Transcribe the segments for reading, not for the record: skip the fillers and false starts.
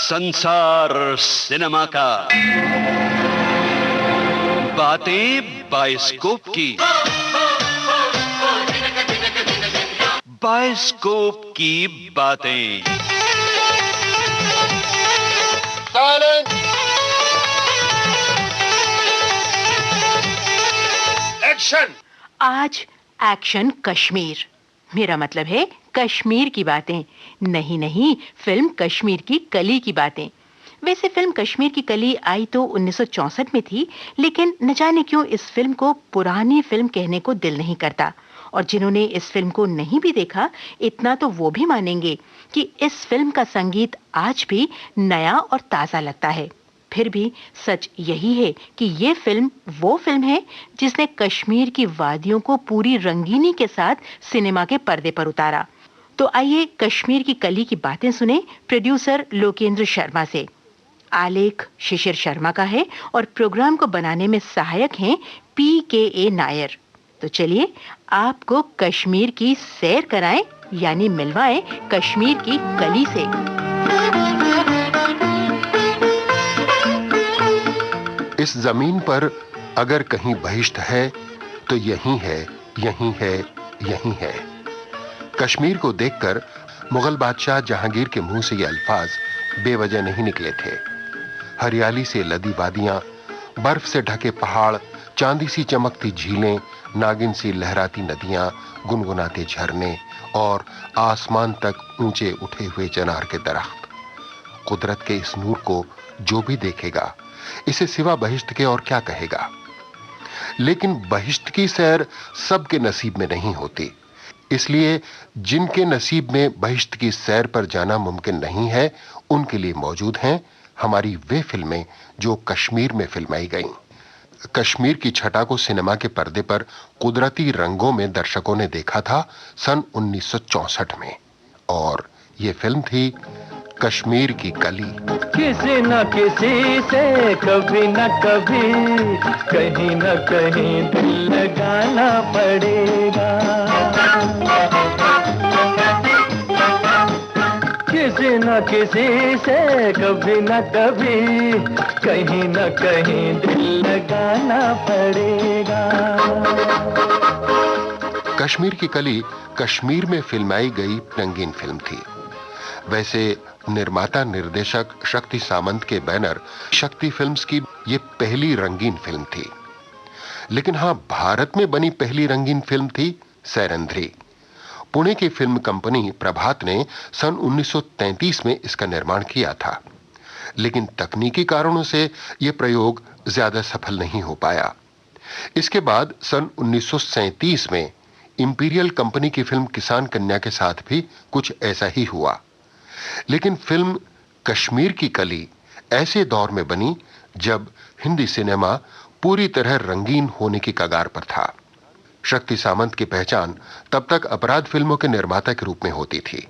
संसार सिनेमा का, बातें बायोस्कोप की, बायोस्कोप की बातें। Silence, action. आज एक्शन कश्मीर, मेरा मतलब है कश्मीर की बातें। नहीं, फिल्म कश्मीर की कली की बातें। वैसे फिल्म कश्मीर की कली आई तो 1964 में थी, लेकिन न जाने क्यों इस फिल्म को पुरानी फिल्म कहने को दिल नहीं करता। और जिन्होंने इस फिल्म को नहीं भी देखा, इतना तो वो भी मानेंगे कि इस फिल्म का संगीत आज भी नया और ताजा लगता है। फिर भी सच यही है कि ये फिल्म वो फिल्म है जिसने कश्मीर की वादियों को पूरी रंगीनी के साथ सिनेमा के पर्दे पर उतारा। तो आइए कश्मीर की कली की बातें सुने प्रोड्यूसर लोकेंद्र शर्मा से। आलेख शिशिर शर्मा का है और प्रोग्राम को बनाने में सहायक हैं PKA नायर। तो चलिए आपको कश्मीर की सैर कराएं, यानी मिलवाएं कश्मीर की कली से। इस जमीन पर अगर कहीं बहिश्त है तो यहीं है, यहीं है, यहीं है। कश्मीर को देखकर मुगल बादशाह जहांगीर के मुंह से ये अल्फाज बेवजह नहीं निकले थे। हरियाली से लदी वादियां, बर्फ से ढके पहाड़, चांदी सी चमकती झीलें, नागिन सी लहराती नदियां, गुनगुनाते झरने और आसमान तक ऊंचे उठे हुए चनार के दरख्त। कुदरत के इस नूर को जो भी देखेगा, इसे सिवा बहिश्त के और क्या कहेगा। लेकिन बहिश्त की सैर सबके नसीब में नहीं होती। इसलिए जिनके नसीब में बहिश्त की सैर पर जाना मुमकिन नहीं है, उनके लिए मौजूद हैं हमारी वे फिल्में जो कश्मीर में फिल्माई गईं। कश्मीर की छटा को सिनेमा के पर्दे पर कुदरती रंगों में दर्शकों ने देखा था सन 1964 में, और ये फिल्म थी कश्मीर की कली। किसी न किसी से कभी न कभी कहीं न कहीं दिल लगाना पड़ेगा। किसी न किसी से कभी न कभी कहीं न कहीं दिल लगाना पड़ेगा। कश्मीर की कली कश्मीर में फिल्माई गई रंगीन फिल्म थी। वैसे निर्माता निर्देशक शक्ति सामंत के बैनर शक्ति फिल्म्स की ये पहली रंगीन फिल्म थी। लेकिन हां, भारत में बनी पहली रंगीन फिल्म थी सैरंध्री। पुणे की फिल्म कंपनी प्रभात ने सन 1933 में इसका निर्माण किया था, लेकिन तकनीकी कारणों से यह प्रयोग ज्यादा सफल नहीं हो पाया। इसके बाद सन 1937 में इंपीरियल कंपनी की फिल्म किसान कन्या के साथ भी कुछ ऐसा ही हुआ। लेकिन फिल्म कश्मीर की कली ऐसे दौर में बनी जब हिंदी सिनेमा पूरी तरह रंगीन होने की कगार पर था। शक्ति सामंत की पहचान तब तक अपराध फिल्मों के निर्माता के रूप में होती थी,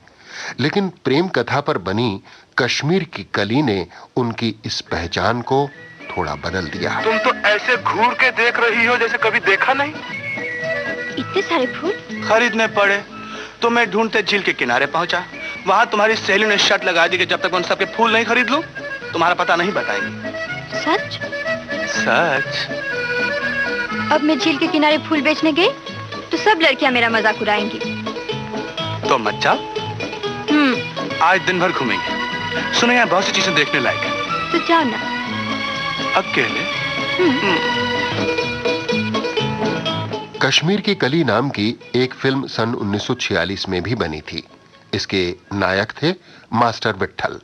लेकिन प्रेम कथा पर बनी कश्मीर की कली ने उनकी इस पहचान को थोड़ा बदल दिया। तुम तो ऐसे घूर के देख रही हो जैसे कभी देखा नहीं। इतने सारे फूल खरीदने पड़े तो मैं ढूंढते झील के किनारे पहुंचा। वहां तुम्हारी सहेली ने शर्त लगा दी कि जब तक उन सबके फूल नहीं खरीद लूं, तुम्हारा पता नहीं बताएंगी। सच? सच। अब मैं झील के किनारे फूल बेचने गई तो सब लड़कियां मेरा मजाक उड़ाएंगी। तो मत जाओ। आज दिन भर घूमेंगे। सुनो, यहाँ बहुत सी चीजें देखने लायक है। तो जाओ ना। अकेले? कश्मीर की कली नाम की एक फिल्म सन 1946 में भी बनी थी। इसके नायक थे मास्टर विट्ठल।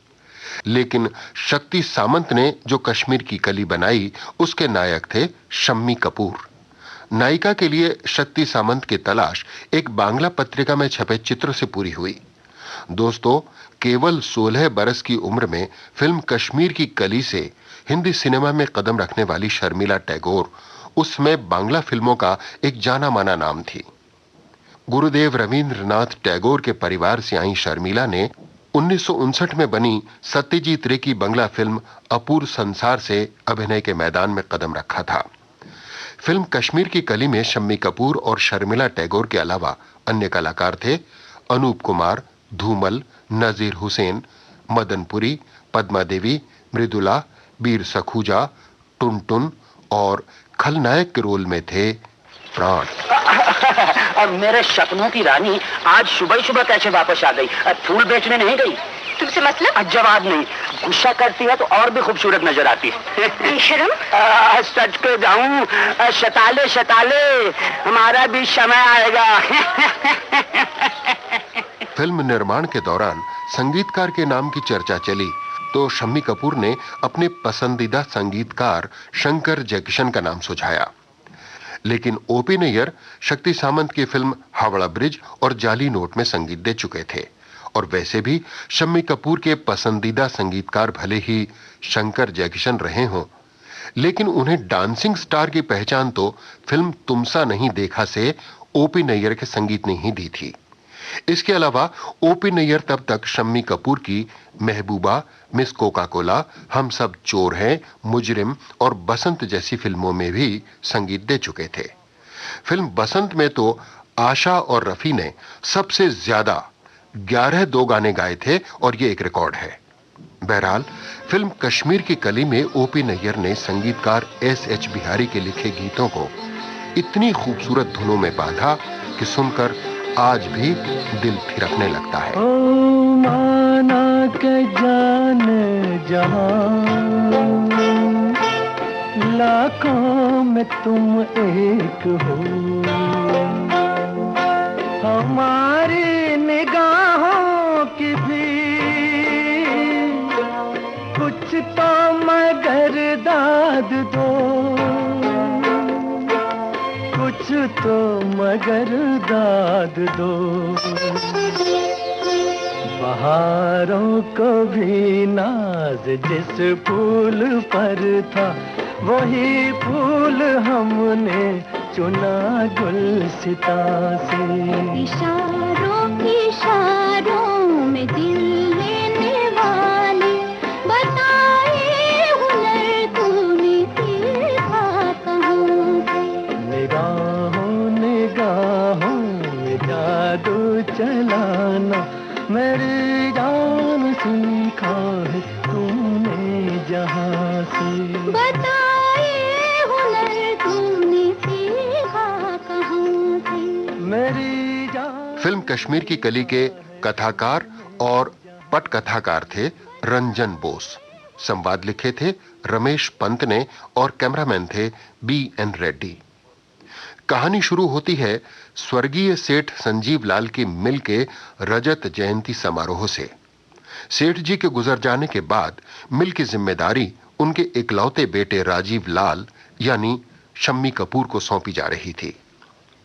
लेकिन शक्ति सामंत ने जो कश्मीर की कली बनाई, उसके नायक थे शम्मी कपूर। नायिका के लिए शक्ति सामंत की तलाश एक बांग्ला पत्रिका में छपे चित्र से पूरी हुई। दोस्तों, केवल 16 बरस की उम्र में फिल्म कश्मीर की कली से हिंदी सिनेमा में कदम रखने वाली शर्मिला टैगोर उस समय बांग्ला फिल्मों का एक जाना माना नाम थी। गुरुदेव रवींद्रनाथ टैगोर के परिवार से आई शर्मिला ने 1959 में बनी सत्यजीत रे की बंगला फिल्म अपूर्व संसार से अभिनय के मैदान में कदम रखा था। फिल्म कश्मीर की कली में शम्मी कपूर और शर्मिला टैगोर के अलावा अन्य कलाकार थे अनूप कुमार, धूमल, नजीर हुसैन, मदनपुरी, पद्मा देवी, मृदुला, वीर सखूजा, टुनटुन और खलनायक के रोल में थे प्राण। और मेरे सपनों की रानी आज सुबह सुबह कैसे वापस आ गई? फूल बेचने नहीं गई? तुमसे मतलब? जवाब नहीं। गुस्सा करती है तो और भी खूबसूरत नजर आती है। बेशरम। सच को जाऊं, शताले शताले हमारा भी समय आएगा। फिल्म निर्माण के दौरान संगीतकार के नाम की चर्चा चली तो शम्मी कपूर ने अपने पसंदीदा संगीतकार शंकर जयकिशन का नाम सुझाया, लेकिन ओपी नैयर शक्ति सामंत की फिल्म हावड़ा ब्रिज और जाली नोट में संगीत दे चुके थे। और वैसे भी शम्मी कपूर के पसंदीदा संगीतकार भले ही शंकर जयकिशन रहे हों, लेकिन उन्हें डांसिंग स्टार की पहचान तो फिल्म तुमसा नहीं देखा से ओपी नैयर के संगीत ने ही दी थी। इसके अलावा ओपी नैयर तब तक शम्मी कपूर की महबूबा, मिस कोका कोला, हम सब चोर हैं, मुजरिम और बसंत जैसी फिल्मों में भी संगीत दे चुके थे। फिल्म बसंत में तो आशा और रफी ने सबसे ज्यादा 11 दो गाने गाए थे और ये एक रिकॉर्ड है। बहरहाल फिल्म कश्मीर की कली में ओपी नैयर ने संगीतकार एस.एच. बिहारी के लिखे गीतों को इतनी खूबसूरत धुनों में बांधा कि सुनकर आज भी दिल थिरकने लगता है। ओ माना के जान जहां लाखों में तुम एक हो, हमारी निगाहों की भी कुछ तो मगर दाद दो, कुछ तो मगर दाद दो। बहारों को भी नाज जिस फूल पर था, वही फूल हमने चुना गुलसिता से। इशारों में दिल लेने वाले बताए हुनर तूने सीखा कहाँ से। निगाहों में जादू चलाना मेरी जान सीखा है तूने जहाँ से। बताए हुनर तूने सीखा कहाँ से। मेरी जान। फिल्म कश्मीर की कली के कथाकार और पटकथाकार थे रंजन बोस, संवाद लिखे थे रमेश पंत ने और कैमरामैन थे B.N. रेड्डी। कहानी शुरू होती है स्वर्गीय सेठ संजीव लाल की मिल के रजत जयंती समारोह से। सेठ जी के गुजर जाने के बाद मिल की जिम्मेदारी उनके इकलौते बेटे राजीव लाल यानी शम्मी कपूर को सौंपी जा रही थी।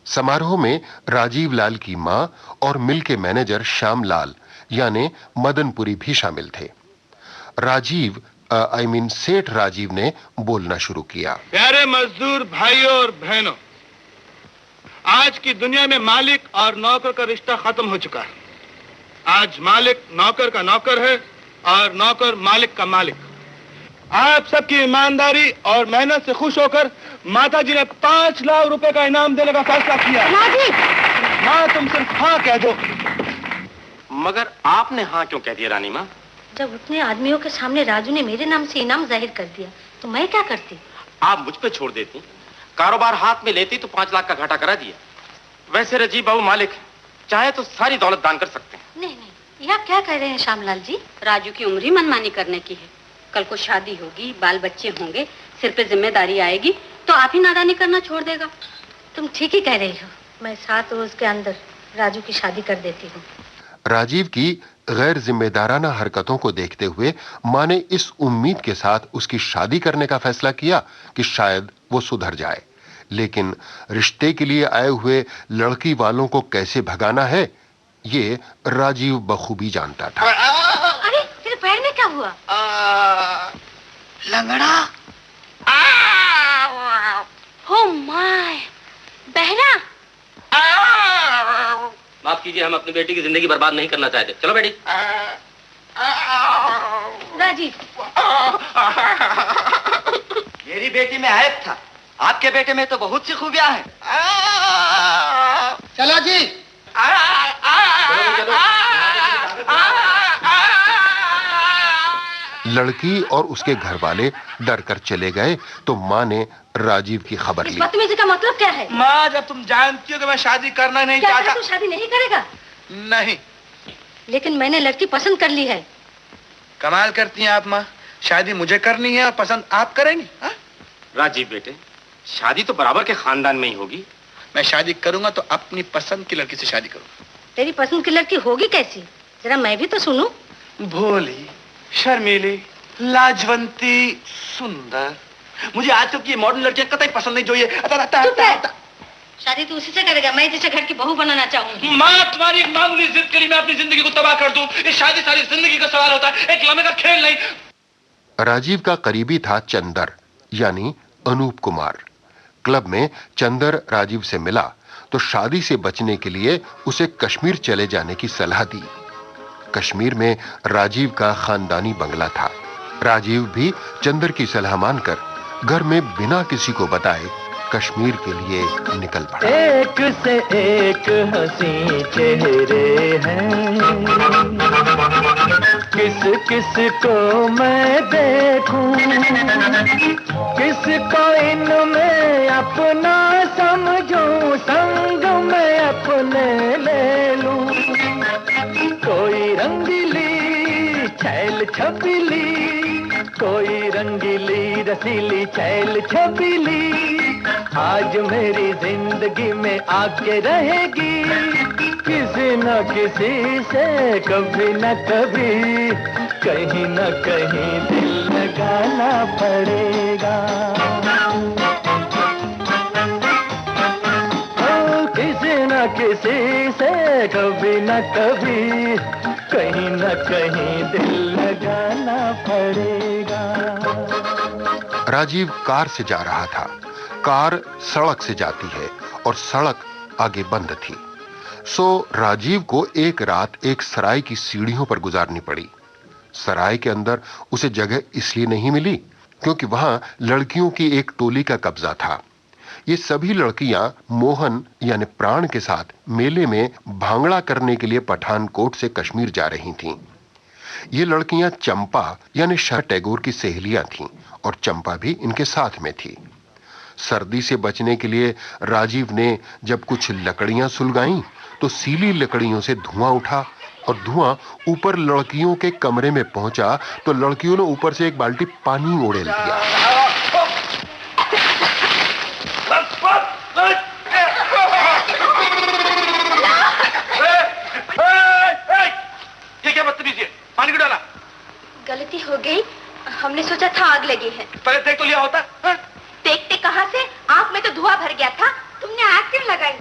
समारोह में राजीव लाल की मां और मिल के मैनेजर श्याम लाल यानी मदनपुरी भी शामिल थे। सेठ राजीव ने बोलना शुरू किया। प्यारे मजदूर भाइयों और बहनों, आज की दुनिया में मालिक और नौकर का रिश्ता खत्म हो चुका है। आज मालिक नौकर का नौकर है और नौकर मालिक का मालिक। आप सबकी ईमानदारी और मेहनत से खुश होकर माता जी ने 5 लाख रुपए का इनाम देने का फैसला किया। माँ तुम सिर्फ हाँ कह दो। मगर आपने हाँ क्यों कह दिया रानी माँ? जब उतने आदमियों के सामने राजू ने मेरे नाम से इनाम जाहिर कर दिया तो मैं क्या करती? आप मुझ पे छोड़ देती, कारोबार हाथ में लेती तो 5 लाख का घाटा करा दिया। वैसे रजीब बाबू मालिक चाहे तो सारी दौलत दान कर सकते हैं। नहीं नहीं, यह क्या कह रहे हैं श्यामलाल जी? राजू की उम्र ही मनमानी करने की है। कल को शादी होगी, बाल बच्चे होंगे, सिर पे जिम्मेदारी आएगी तो आप ही नादानी करना छोड़ देगा। तुम ठीक ही कह रही हो। मैं 7 रोज के अंदर राजू की शादी कर देती हूँ। राजीव की गैर जिम्मेदाराना हरकतों को देखते हुए मां ने इस उम्मीद के साथ उसकी शादी करने का फैसला किया कि शायद वो सुधर जाए, लेकिन रिश्ते के लिए आए हुए लड़की वालों को कैसे भगाना है ये राजीव बखूबी जानता था। अरे तेरे पैर में क्या हुआ? लंगड़ा। हो माय, बहरा। माफ कीजिए, हम अपनी बेटी की जिंदगी बर्बाद नहीं करना चाहते। चलो बेटी। राजीव, मेरी बेटी में ऐब था, आपके बेटे में तो बहुत सी खूबियां हैं। चलो जी। लड़की और उसके घर वाले डर कर चले गए तो माँ ने राजीव की खबर ली। बदतमीजी का मतलब क्या है? माँ, जब तुम जानती हो कि मैं शादी करना नहीं क्या चाहता। तू शादी नहीं करेगा? नहीं। लेकिन मैंने लड़की पसंद कर ली है। कमाल करती हैं आप माँ, शादी मुझे करनी है और पसंद आप करेंगी? हा? राजीव बेटे, शादी तो बराबर के खानदान में ही होगी। मैं शादी करूंगा तो अपनी पसंद की लड़की से शादी करूंगा। तेरी पसंद की लड़की होगी कैसी? जरा मैं भी तो सुनूं। भोली, शर्मीली, लाजवंती, सुंदर। मुझे आजकल की मॉडर्न लड़कियां कतई पसंद नहीं। जो ये शादी तो उसी से करेगा, मैं जिसे घर की बहू बनाना चाहूंगी। माँ, तुम्हारी एक मामूली जिद के लिए मैं अपनी जिंदगी को तबाह कर दूं। ये शादी सारी जिंदगी का सवाल होता है, एक लम्हे का खेल नहीं। राजीव का करीबी था चंदर, यानी अनूप कुमार। क्लब में चंदर राजीव से मिला तो शादी से बचने के लिए उसे कश्मीर चले जाने की सलाह दी। कश्मीर में राजीव का खानदानी बंगला था। राजीव भी चंदर की सलाह मानकर घर में बिना किसी को बताए कश्मीर के लिए निकल पड़ा। एक से एक हंसी चेहरे हैं, किस किस को मैं देखूं, किसको इनमें अपना समझूं, संग में अपने ले लूं। कोई रंगीली छैल छबीली, कोई रंगीली रसीली छैल छबीली, आज मेरी जिंदगी में आके रहेगी। किसी न किसी से कभी न कभी, कहीं न कहीं दिल लगाना पड़ेगा। किसी न किसी से कभी न कभी, कहीं न कहीं दिल लगाना पड़ेगा। राजीव कार से जा रहा था। कार सड़क से जाती है और सड़क आगे बंद थी। सो राजीव को एक रात एक सराय की सीढ़ियों पर गुजारनी पड़ी। सराय के अंदर उसे जगह इसलिए नहीं मिली क्योंकि वहां लड़कियों की एक टोली का कब्जा था। ये सभी लड़कियां मोहन यानी प्राण के साथ मेले में भांगड़ा करने के लिए पठानकोट से कश्मीर जा रही थीं। ये लड़कियां चंपा यानी शरद टैगोर की सहेलियां थीं और चंपा भी इनके साथ में थी। सर्दी से बचने के लिए राजीव ने जब कुछ लकड़ियां सुलगाईं तो सीली लकड़ियों से धुआं उठा और धुआं ऊपर लड़कियों के कमरे में पहुंचा तो लड़कियों ने ऊपर से एक बाल्टी पानी उड़ेल दिया। ये क्या बदतमीजी है? पानी क्यों डाला? गलती हो गई, हमने सोचा था आग लगी है। पहले देख तो लिया होता। देखते कहाँ से, आँख में तो धुआं भर गया था, तुमने आग क्यों लगाई?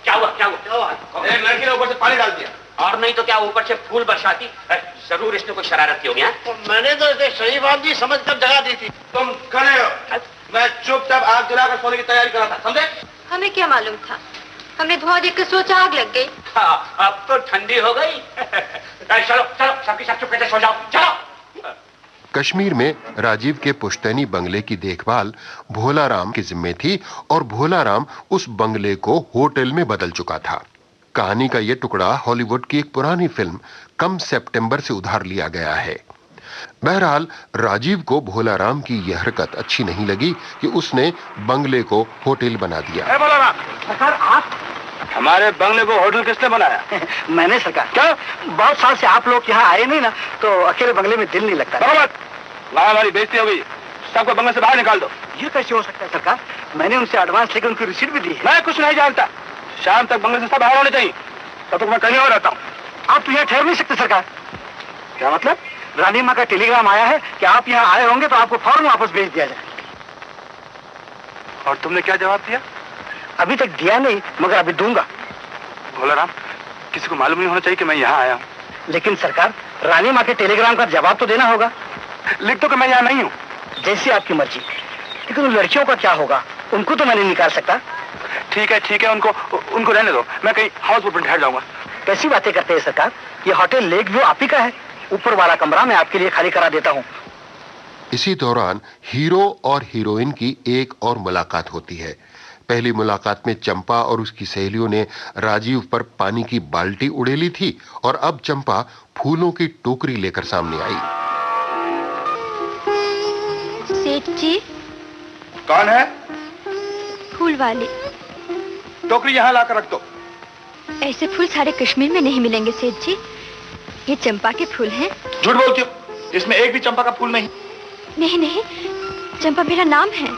क्या हुआ? एक लड़की ने ऊपर से पानी डाल दिया। और नहीं तो क्या ऊपर से फूल बरसाती? जरूर इसने कोई शरारत की होगी। तो मैंने तो इसे शरीफ आदमी समझ कर जगा दी थी। तुम खड़े हो, मैं चुपचाप आग जलाकर सोने की तैयारी कर रहा था, समझे? हमें क्या मालूम था, हमने धुआं देखकर सोचा आग लग गई। हाँ, अब तो ठंडी हो गई। चलो चलो, सबकी सब चुपके से सो जाओ, चलो। कश्मीर में राजीव के पुश्तैनी बंगले की देखभाल भोलाराम की जिम्मे थी और भोलाराम उस बंगले को होटल में बदल चुका था। कहानी का यह टुकड़ा हॉलीवुड की एक पुरानी फिल्म कम सितंबर से उधार लिया गया है। बहरहाल राजीव को भोलाराम की यह हरकत अच्छी नहीं लगी कि उसने बंगले को होटल बना दिया। भोलाराम, सरकार आप हमारे बंगले को होटल किसने बनाया? मैंने सरकार। क्या? बहुत साल से आप लोग यहाँ आए नहीं ना, तो अकेले बंगले में दिल नहीं लगता। वहाँ हमारी बेइज्जती हो गई, सबको बंगले से बाहर निकाल दो। ये कैसे हो सकता है सरकार? मैंने उनसे एडवांस लेकर उनकी रिसीट भी दी है। मैं कुछ नहीं जानता, शाम तक बंगले से सब बाहर होने चाहिए, तब तक मैं कहीं और रहता हूँ। आप तो यहाँ ठहर नहीं सकते सरकार। क्या मतलब? रानी माँ का टेलीग्राम आया है कि आप यहाँ आए होंगे तो आपको फौरन वापस भेज दिया जाए। और तुमने क्या जवाब दिया? अभी तक दिया नहीं, मगर अभी दूंगा। भोलाराम, किसी को मालूम नहीं होना चाहिए कि मैं यहाँ आया हूँ। लेकिन सरकार, रानी माँ के टेलीग्राम का जवाब तो देना होगा। लिख दो कि मैं यहाँ नहीं हूँ। जैसी आपकी मर्जी, लेकिन उन लड़कियों का क्या होगा? उनको तो मैं नहीं निकाल सकता। ठीक है, उनको रहने दो, मैं कहीं हाउस बोट में ठहर जाऊंगा। कैसी बातें करते हैं सरकार? ये होटल लेक व्यू आप ही का है, ऊपर वाला कमरा मैं आपके लिए खाली करा देता हूँ। इसी दौरान हीरो और हीरोइन की एक और मुलाकात होती है। पहली मुलाकात में चंपा और उसकी सहेलियों ने राजीव पर पानी की बाल्टी उड़ेली थी और अब चंपा फूलों की टोकरी लेकर सामने आई। सेठ जी। कौन है? फूल वाले। टोकरी यहाँ लाकर रख दो। ऐसे फूल सारे कश्मीर में नहीं मिलेंगे सेठ जी, ये चंपा के फूल हैं। झूठ बोलती हो, इसमें एक भी चंपा का फूल नहीं। नहीं नहीं, चंपा मेरा नाम है।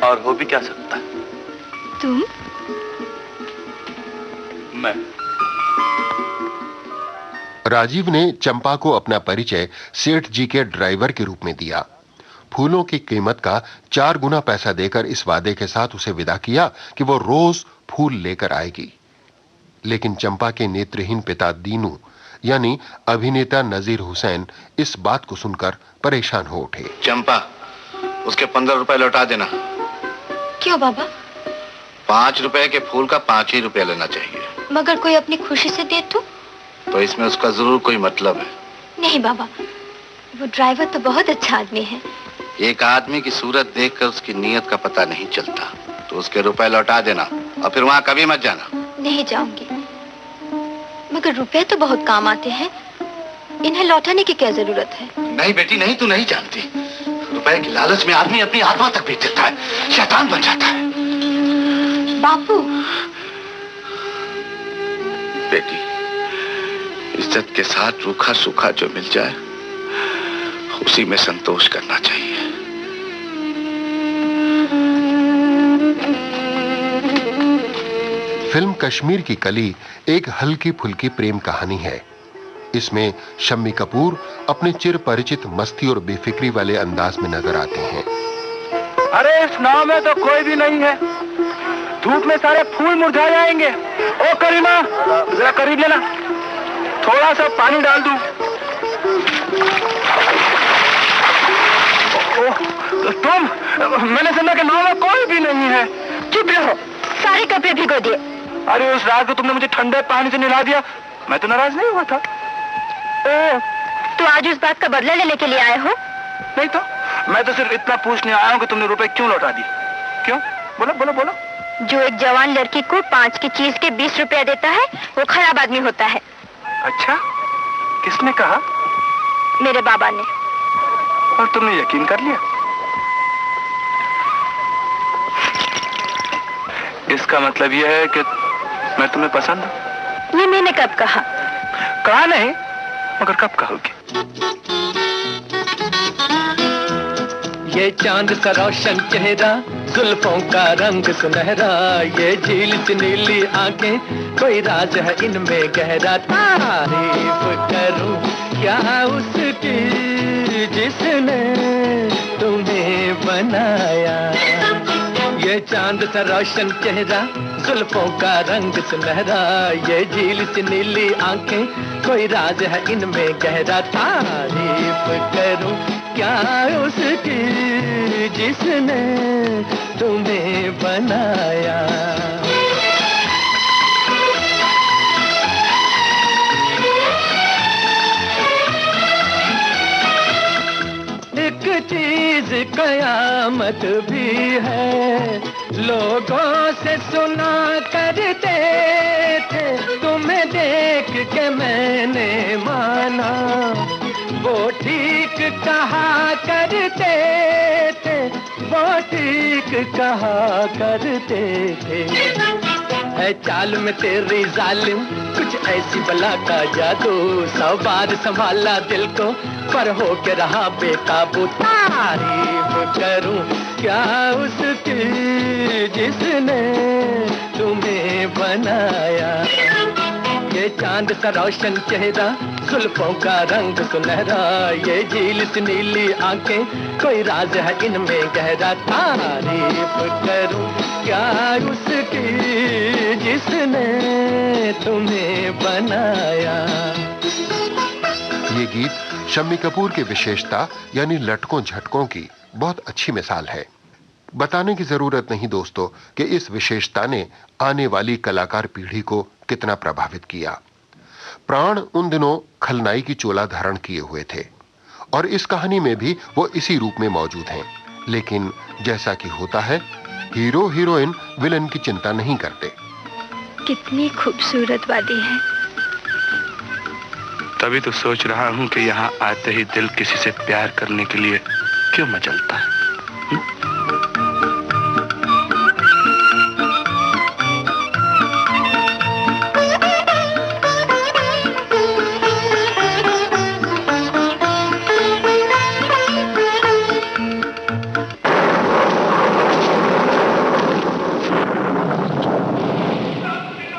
और हो भी क्या सकता है? तुम? मैं। राजीव ने चंपा को अपना परिचय सेठ जी के ड्राइवर के रूप में दिया। फूलों की कीमत का 4 गुना पैसा देकर इस वादे के साथ उसे विदा किया कि वो रोज फूल लेकर आएगी। लेकिन चंपा के नेत्रहीन पिता दीनू यानी अभिनेता नजीर हुसैन इस बात को सुनकर परेशान हो उठे। चंपा, उसके 15 रुपए लौटा देना। क्यों बाबा? 5 रुपए के फूल का 5 ही रुपया लेना चाहिए। मगर कोई अपनी खुशी से दे तो इसमें उसका जरूर कोई मतलब है। नहीं बाबा, वो ड्राइवर तो बहुत अच्छा आदमी है। एक आदमी की सूरत देखकर उसकी नीयत का पता नहीं चलता। तो उसके रुपए लौटा देना और फिर वहां कभी मत जाना। नहीं जाऊंगी, मगर रुपए तो बहुत काम आते हैं, इन्हें लौटाने की क्या जरूरत है? नहीं बेटी नहीं, तू नहीं जानती। रुपए की लालच में आदमी अपनी आत्मा तक बेच देता है, शैतान बन जाता है। बापू। बेटी, इज्जत के साथ रूखा सूखा जो मिल जाए उसी में संतोष करना चाहिए। फिल्म कश्मीर की कली एक हल्की फुल्की प्रेम कहानी है। इसमें शम्मी कपूर अपने चिर परिचित मस्ती और बेफिक्री वाले अंदाज में नजर आते हैं। अरे इस नाव में तो कोई भी नहीं है, धूप में सारे फूल मुरझा जाएंगे। ओ करीमा, जरा करीब लेना, थोड़ा सा पानी डाल दूं। तुम, मैंने सुना कि नाव में कोई भी नहीं है। चुप रहो, सारे कपड़े भिगो दिए। अरे उस रात को तुमने मुझे ठंडे पानी से नहला दिया, मैं तो नाराज नहीं हुआ था। तो आज उस बात का बदला लेने के लिए आए हो? नहीं तो, मैं तो सिर्फ इतना पूछने आया हूँ कि तुमने रुपए क्यों लौटा दी। क्यों? बोलो बोलो बोलो। जो एक जवान लड़की को 5 की चीज के 20 रुपया देता है वो खराब आदमी होता है। अच्छा, किसने कहा? मेरे बाबा ने। और तुमने यकीन कर लिया? इसका मतलब यह है कि मैं तुम्हें पसंद हूं? ये मैंने कब कहा? कहा नहीं, मगर कब कहोगे? ये चांद सा रोशन चेहरा, जुल्फों का रंग सुनहरा, ये झील सी नीली आंखें, कोई राज है इनमें गहरा। तारीफ करूं क्या उसकी जिसने तुम्हें बनाया। ये चांद सा रोशन चेहरा, जुल्फों का रंग सुनहरा, ये झील सी नीली आंखें, कोई राज है इनमें गहरा। तारीफ करूं क्या उसकी जिसने तुम्हें बनाया। एक चीज कयामत भी है, लोगों से सुना करते थे, तुम्हें देख के मैंने माना, वो ठीक कहा करते थे, वो ठीक कहा करते थे। है चाल में तेरी जालिम कुछ ऐसी बला का जादू, 100 बार संभाला दिल को पर हो के रहा बेकाबू। तारीफ करूं क्या उसकी जिसने तुम्हें बनाया। ये चांद सा रोशन चेहरा, जुल्फों का रंग सुनहरा, ये झील सी नीली आंखें, कोई राज है इनमें गहरा। तारीफ करूं क्या उसकी जिसने तुम्हें बनाया। ये गीत शम्मी कपूर की विशेषता यानी लटकों झटकों की बहुत अच्छी मिसाल है। बताने की जरूरत नहीं दोस्तों कि इस विशेषता ने आने वाली कलाकार पीढ़ी को कितना प्रभावित किया। प्राण उन दिनों खलनाई की चोला धारण किए हुए थे और इस कहानी में भी वो इसी रूप में मौजूद हैं। लेकिन जैसा कि होता है हीरो हीरोइन विलन की चिंता नहीं करते। कितनी खूबसूरत वादी है। तभी तो सोच रहा हूँ कि यहाँ आते ही दिल किसी से प्यार करने के लिए क्यों मचलता है।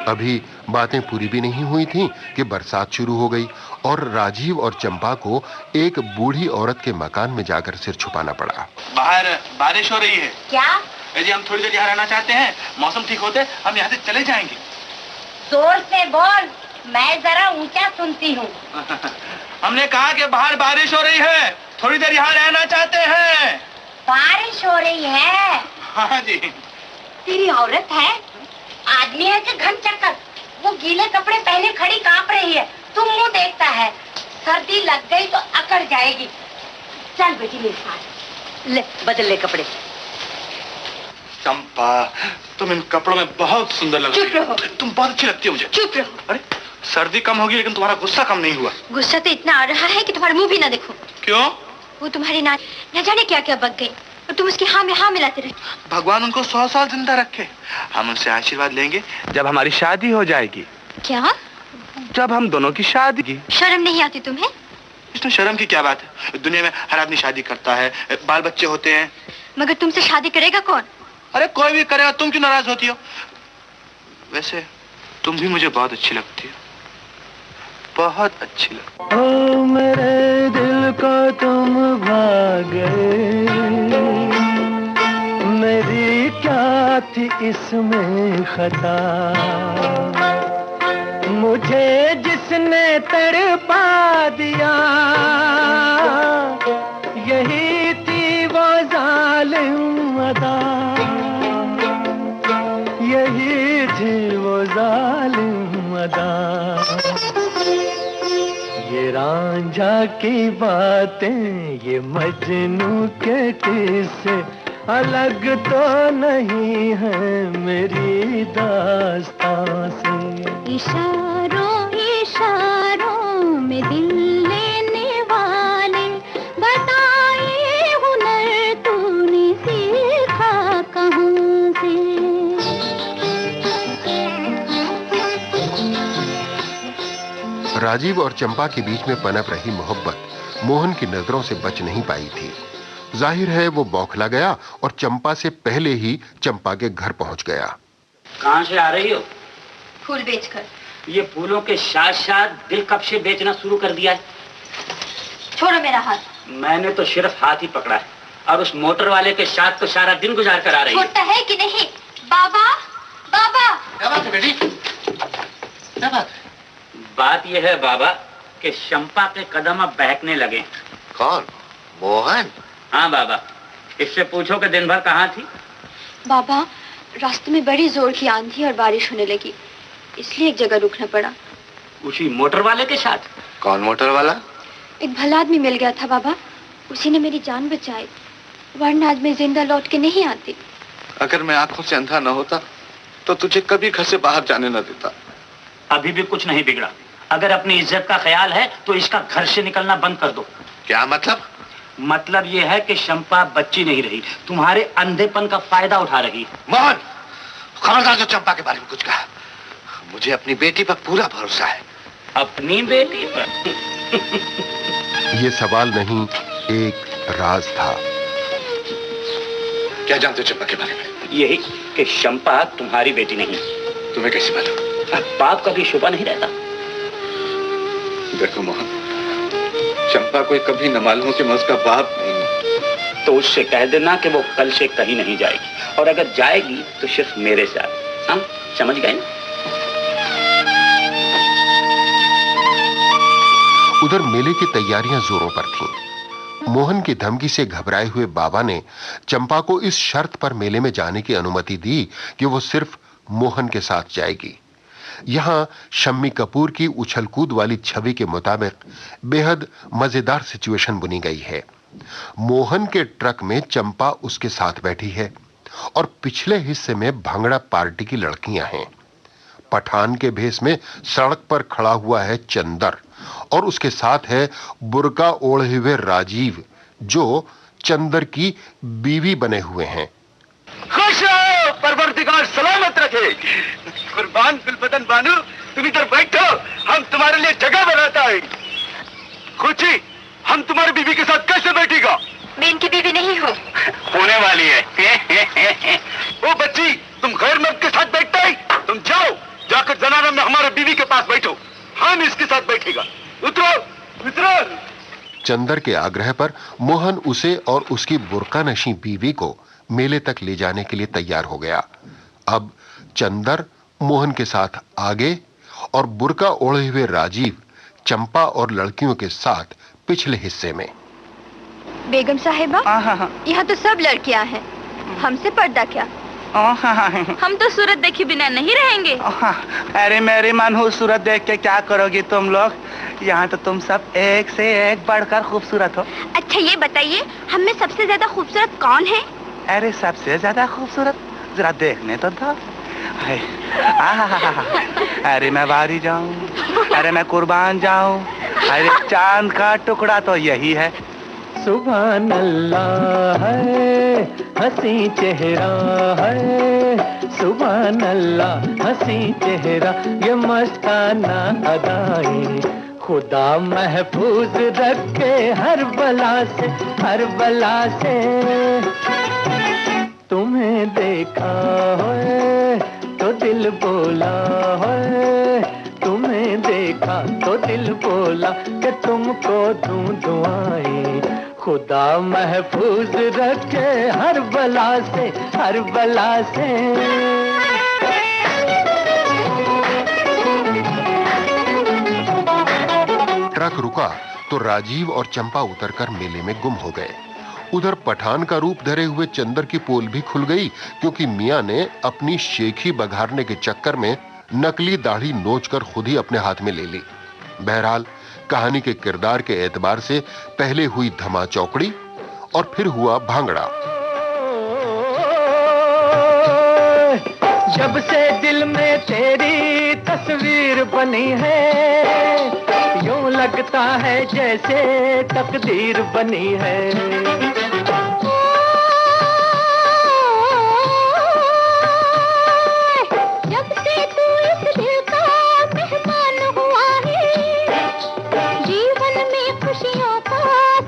अभी बातें पूरी भी नहीं हुई थीं कि बरसात शुरू हो गई और राजीव और चंपा को एक बूढ़ी औरत के मकान में जाकर सिर छुपाना पड़ा। बाहर बारिश हो रही है। क्या? जी हम थोड़ी देर यहाँ रहना चाहते हैं, मौसम ठीक होते हम यहाँ से चले जाएंगे। जोर से बोल, मैं जरा ऊंचा सुनती हूँ। हमने कहा कि बाहर बारिश हो रही है, थोड़ी देर यहाँ रहना चाहते हैं। बारिश हो रही है? हाँ जी। तेरी औरत है, आदमी है कि घन चक्कर? वो गीले कपड़े पहने खड़ी कांप रही है, तुम मुंह देखता है। सर्दी लग गई तो अकड़ जाएगी। चल बेटी मेरे साथ, ले बदल ले कपड़े। चंपा, तुम इन कपड़ों में बहुत सुंदर लग रही हो। चुप रहो। तुम बहुत अच्छी लगती हो मुझे। चुप रहो। अरे सर्दी कम होगी लेकिन तुम्हारा गुस्सा कम नहीं हुआ। गुस्सा तो इतना आ रहा है कि तुम्हारा मुंह भी ना देखो। क्यों? वो तुम्हारी नानी न जाने क्या क्या बक गई और तुम उसकी हाँ में हाँ मिलाते रहे। भगवान उनको 100 साल जिंदा रखे। हम उनसे आशीर्वाद लेंगे जब हमारी शादी हो जाएगी। क्या? जब हम दोनों की शादी की। शर्म नहीं आती तुम्हें? इसमें शर्म की क्या बात है? दुनिया में हर आदमी शादी करता है, बाल बच्चे होते हैं। मगर तुमसे शादी करेगा कौन? अरे कोई भी करेगा, तुम क्यों नाराज होती हो? वैसे तुम भी मुझे बहुत अच्छी लगती हो, बहुत अच्छी लगती हो। ओ मेरे दिल को तुम भाग गए, मेरी क्या थी इसमें खता? मुझे जिसने तड़पा दिया, यही थी वो जालिम अदा, यही थी वो जालिम अदा। ये रांझा की बातें, ये मजनू के किस्से अलग तो नहीं है मेरी दास्तां से। इशारों इशारों में दिल लेने वाले, बताए हुनर तूने सीखा कहाँ से? राजीव और चंपा के बीच में पनप रही मोहब्बत मोहन की नजरों से बच नहीं पाई थी। जाहिर है वो बौखला गया और चंपा से पहले ही चंपा के घर पहुंच गया। कहां से आ रही हो? फूल बेचकर। ये फूलों के साथ साथ दिल कब से बेचना शुरू कर दिया है? छोड़ो मेरा हाथ। मैंने तो सिर्फ हाथ ही पकड़ा है और उस मोटर वाले के साथ तो सारा दिन गुजार कर आ रही है। छोड़ता है कि नहीं? बाबा, बाबा। क्या बात है बेटी? क्या बात है? बात यह है बाबा कि चंपा के कदम अब बहकने लगे। कौन? मोहन? हाँ बाबा, इससे पूछो कि दिन भर कहाँ थी। बाबा, रास्ते में बड़ी जोर की आंधी और बारिश होने लगी, इसलिए एक जगह रुकना पड़ा। उसी मोटर वाले के साथ? कौन मोटर वाला? एक भला आदमी मिल गया था बाबा, उसी ने मेरी जान बचाई, वरना आज मैं जिंदा लौट के नहीं आती। अगर मैं आंखों से अंधा न होता तो तुझे कभी घर से बाहर जाने न देता। अभी भी कुछ नहीं बिगड़ा। अगर अपनी इज्जत का ख्याल है तो इसका घर से निकलना बंद कर दो। क्या मतलब? मतलब यह है कि चंपा बच्ची नहीं रही, तुम्हारे अंधेपन का फायदा उठा रही। मोहन, खबरदार जो चंपा के बारे में कुछ कहा। मुझे अपनी बेटी पर पूरा भरोसा है। अपनी बेटी पर? ये सवाल नहीं, एक राज था। क्या जानते हो चंपा के बारे में? यही कि चंपा तुम्हारी बेटी नहीं। तुम्हें कैसे मालूम? बाप का भी शुबा नहीं रहता। देखो मोहन, चंपा को कभी न मालूम हो कि मैं उसका बाप नहीं हूं। तो उससे कह देना कि वो कल से कहीं नहीं जाएगी, और अगर जाएगी तो सिर्फ मेरे साथ। हम समझ गए ना? उधर मेले की तैयारियां जोरों पर थीं। मोहन की धमकी से घबराए हुए बाबा ने चंपा को इस शर्त पर मेले में जाने की अनुमति दी कि वो सिर्फ मोहन के साथ जाएगी। यहां शम्मी कपूर की उछल कूद वाली छवि के मुताबिक बेहद मजेदार सिचुएशन बुनी गई है। मोहन के ट्रक में चंपा उसके साथ बैठी है और पिछले हिस्से में भांगड़ा पार्टी की लड़कियां हैं। पठान के भेष में सड़क पर खड़ा हुआ है चंदर और उसके साथ है बुर्का ओढ़े हुए राजीव, जो चंदर की बीवी बने हुए हैं। खुश रहो, परवरदिगार सलामत रखे। कुर्बान बिलबदन बानू, तुम इधर बैठो, हम तुम्हारे लिए जगह बनाता है। खुशी, हम तुम्हारी बीवी के साथ कैसे बैठेगा? मैं इनकी बीवी नहीं हूँ। होने वाली है। ओ बच्ची, तुम गैर मर्द के साथ बैठता है? तुम जाओ, जाकर जनाना में हमारे बीवी के पास बैठो, हम इसके साथ बैठेगा। उतरो, उतरो। चंदर के आग्रह पर मोहन उसे और उसकी बुर्का नशी बीवी को मेले तक ले जाने के लिए तैयार हो गया। अब चंदर मोहन के साथ आगे और बुर्का ओढ़े हुए राजीव चंपा और लड़कियों के साथ पिछले हिस्से में। बेगम साहिबा, यहाँ तो सब लड़कियाँ हैं, हमसे पर्दा क्या? हम तो सूरत देखे बिना नहीं रहेंगे। अरे मेरी मनहू, सूरत देख के क्या करोगी तुम लोग? यहाँ तो तुम सब एक से एक बढ़कर खूबसूरत हो। अच्छा ये बताइए, हम में सबसे ज्यादा खूबसूरत कौन है? अरे सबसे ज्यादा खूबसूरत, जरा देखने तो दो। अरे मैं बारी जाऊं, अरे मैं कुर्बान जाऊं, अरे चांद का टुकड़ा तो यही है। सुभान अल्लाह है, हंसी चेहरा है, सुभान अल्लाह हंसी चेहरा, ये मस्ताना अदाएं, खुदा महफूज रखे हर बला से, हर बला से। तुम्हें देखा है तो दिल बोला है, तुम्हें देखा तो दिल बोला कि तुमको दूं दुआएं, खुदा महफूज रखे हर बला से, हर बला से। ट्रक रुका तो राजीव और चंपा उतरकर मेले में गुम हो गए। उधर पठान का रूप धरे हुए चंदर की पोल भी खुल गई, क्योंकि मियां ने अपनी शेखी बघारने के चक्कर में नकली दाढ़ी नोचकर खुद ही अपने हाथ में ले ली। बहरहाल कहानी के किरदार के एतबार से पहले हुई धमा चौकड़ी और फिर हुआ भांगड़ा। जब से दिल में तेरी तस्वीर बनी है, यूं लगता है जैसे तकदीर बनी है। जब से तू इस दिल का मेहमान हुआ है, जीवन में खुशियों का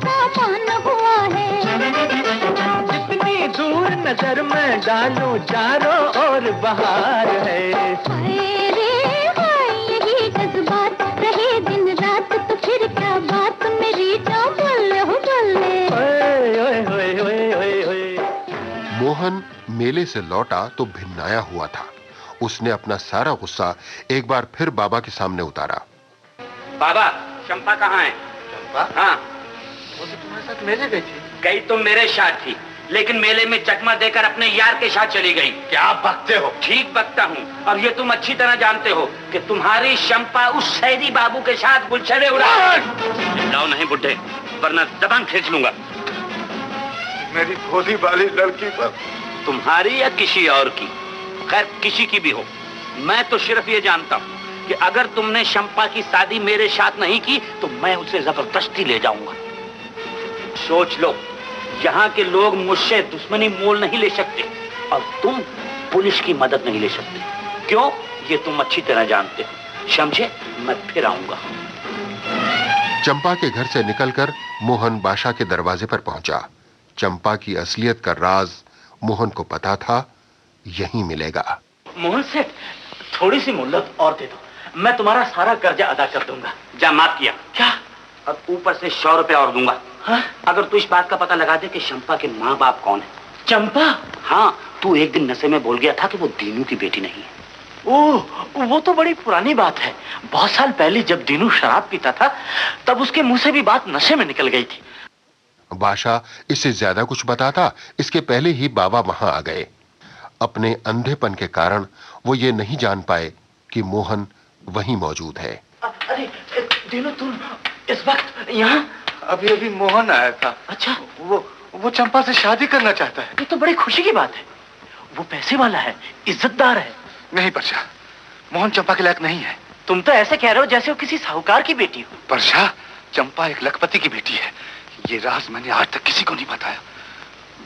सामान हुआ है। जितनी दूर नजर में डालूं चारों ओर बहार है। यही जज्बात रहे दिन रात, तो फिर क्या बात मेरी जान बोले हो बोले। मोहन मेले से लौटा तो भिन्नाया हुआ था। उसने अपना सारा गुस्सा एक बार फिर बाबा के सामने उतारा। बाबा, चंपा कहाँ है? चंपा? हाँ, वो तो तुम्हारे साथ मेले गई थी। गई तो मेरे साथ थी, लेकिन मेले में चकमा देकर अपने यार के साथ चली गई। क्या बकते हो? ठीक बकता हूँ, और ये तुम अच्छी तरह जानते हो कि तुम्हारी चंपा उस सैदी बाबू के साथ गुलछड़े उड़ा। लाओ नहीं बुड्ढे, वरना जबान खींच लूंगा। मेरी भोली वाली लड़की पर। तुम्हारी या किसी और की, खैर किसी की भी हो, मैं तो सिर्फ ये जानता हूँ कि अगर तुमने चंपा की शादी मेरे साथ नहीं की तो मैं उसे जबरदस्ती ले जाऊंगा। सोच लो, यहाँ के लोग मुझसे दुश्मनी मोल नहीं ले सकते, और तुम पुलिस की मदद नहीं ले सकते। क्यों? ये तुम अच्छी तरह जानते हो। समझे? मैं फिर आऊंगा। चंपा के घर से निकलकर मोहन बादशाह के दरवाजे पर पहुंचा। चंपा की असलियत का राज मोहन को पता था, यहीं मिलेगा। मोहन सेठ, थोड़ी सी मोहलत और दे दो, मैं तुम्हारा सारा कर्जा अदा कर दूंगा। जा माफ किया क्या? अब ऊपर से 100 रुपए और दूंगा। हाँ? अगर तू इस बात का पता लगा दे कि चंपा के माँ बाप कौन है। चंपा? हाँ, तू एक दिन नशे में बोल गया था कि वो दीनू की बेटी नहीं है। ओह, वो तो बड़ी पुरानी बात है। बहुत साल पहले जब दीनू शराब पीता था, तब उसके मुंह से भी बात नशे में निकल गई थी। बादशाह इससे ज्यादा कुछ बताता, इसके पहले ही बाबा वहां आ गए। अपने अंधेपन के कारण वो ये नहीं जान पाए कि मोहन वहीं मौजूद है। अरे दीनू, तुम इस वक्त यहाँ? अभी अभी मोहन आया था। अच्छा, वो चंपा से शादी करना चाहता है। ये तो बड़ी खुशी की बात है। वो पैसे वाला है, इज्जतदार है। नहीं परशा, मोहन चंपा के लायक नहीं है। तुम तो ऐसे कह रहे हो जैसे वो किसी साहूकार की बेटी हो। परशा, चंपा एक लखपति की बेटी है। ये राज मैंने आज तक किसी को नहीं बताया।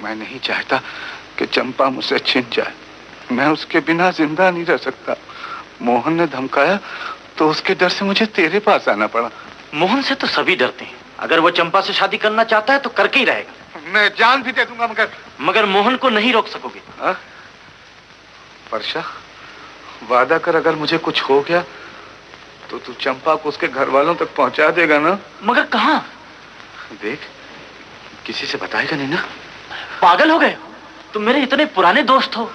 मैं नहीं चाहता कि चंपा मुझसे छिन जाए। मैं उसके बिना जिंदा नहीं रह सकता। मोहन ने धमकाया तो उसके डर से मुझे तेरे पास आना पड़ा। मोहन से तो सभी डरते हैं। अगर वो चंपा से शादी करना चाहता है तो करके ही रहेगा। मैं जान भी दे दूंगा मगर मोहन को नहीं रोक सकोगे। परशा, वादा कर, अगर मुझे कुछ हो गया तो तू चंपा को उसके घर वालों तक पहुंचा देगा ना? मगर कहाँ? देख, किसी से बताएगा नहीं ना? पागल हो गए? तुम मेरे इतने पुराने दोस्त हो।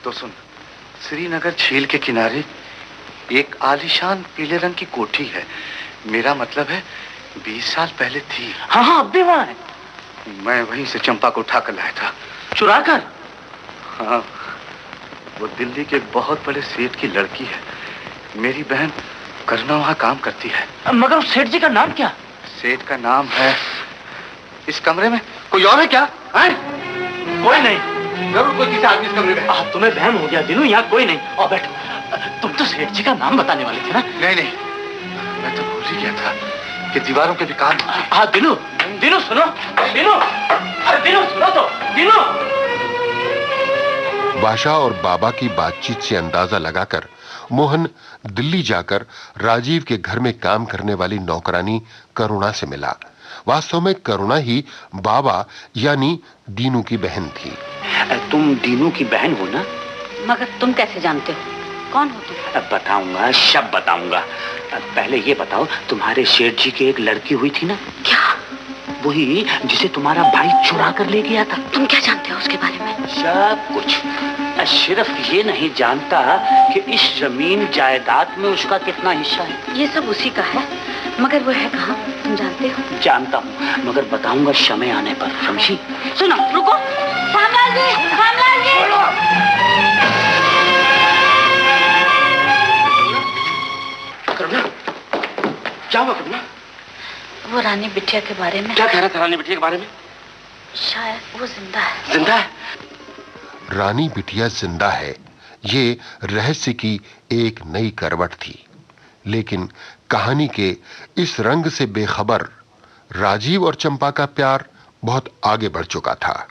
तो सुन, श्रीनगर झील के किनारे एक आलीशान पीले रंग की कोठी है। मेरा मतलब है 20 साल पहले थी। हाँ हाँ, अब भी वहाँ है। मैं वहीं से चंपा को उठा कर लाया था। चुरा कर? हाँ, वो दिल्ली के बहुत बड़े सेठ की लड़की है। मेरी बहन करुणा वहाँ काम करती है। मगर उस सेठ जी का नाम क्या? सेठ का नाम है। इस कमरे में कोई और है क्या? है? कोई नहीं। जरूर कोई किसी आदमी इस कमरे में। तुम्हें वहम हो गया दिनू, यहाँ कोई नहीं। और बैठो। तुम तो सेठ जी का नाम बताने वाले थे ना? नहीं नहीं, मैं तो भूल ही गया था कि दीवारों के भी कान। हाँ दिनू, दिनू सुनो, दिनू, अरे दिनू सुनो तो, दिनू। बादशाह और बाबा की बातचीत से अंदाजा लगाकर मोहन दिल्ली जाकर राजीव के घर में काम करने वाली नौकरानी करुणा से मिला। वास्तव में करुणा ही बाबा यानी दीनू की बहन थी। तुम दीनू की बहन हो ना? मगर तुम कैसे जानते हो? कौन हो तुम? बताऊंगा, शब बताऊंगा। पहले ये बताओ, तुम्हारे शेठ जी की एक लड़की हुई थी ना? क्या? वही जिसे तुम्हारा भाई चुरा कर ले गया था। तुम क्या जानते हो उसके बारे में? सब कुछ। सिर्फ ये नहीं जानता कि इस जमीन जायदाद में उसका कितना हिस्सा है। ये सब उसी का है, मगर वो है कहाँ? तुम जानते हो? जानता हूँ, मगर बताऊंगा समय आने पर, समझी? सुनो, रुको। श्यामलाल जी, श्यामलाल जी। करुणा, क्या हुआ करुणा? वो रानी बिटिया के बारे में। क्या कह रहा था रानी बिटिया के बारे में? शायद वो जिंदा है। जिंदा है? रानी बिटिया जिंदा है, ये रहस्य की एक नई करवट थी। लेकिन कहानी के इस रंग से बेखबर राजीव और चंपा का प्यार बहुत आगे बढ़ चुका था।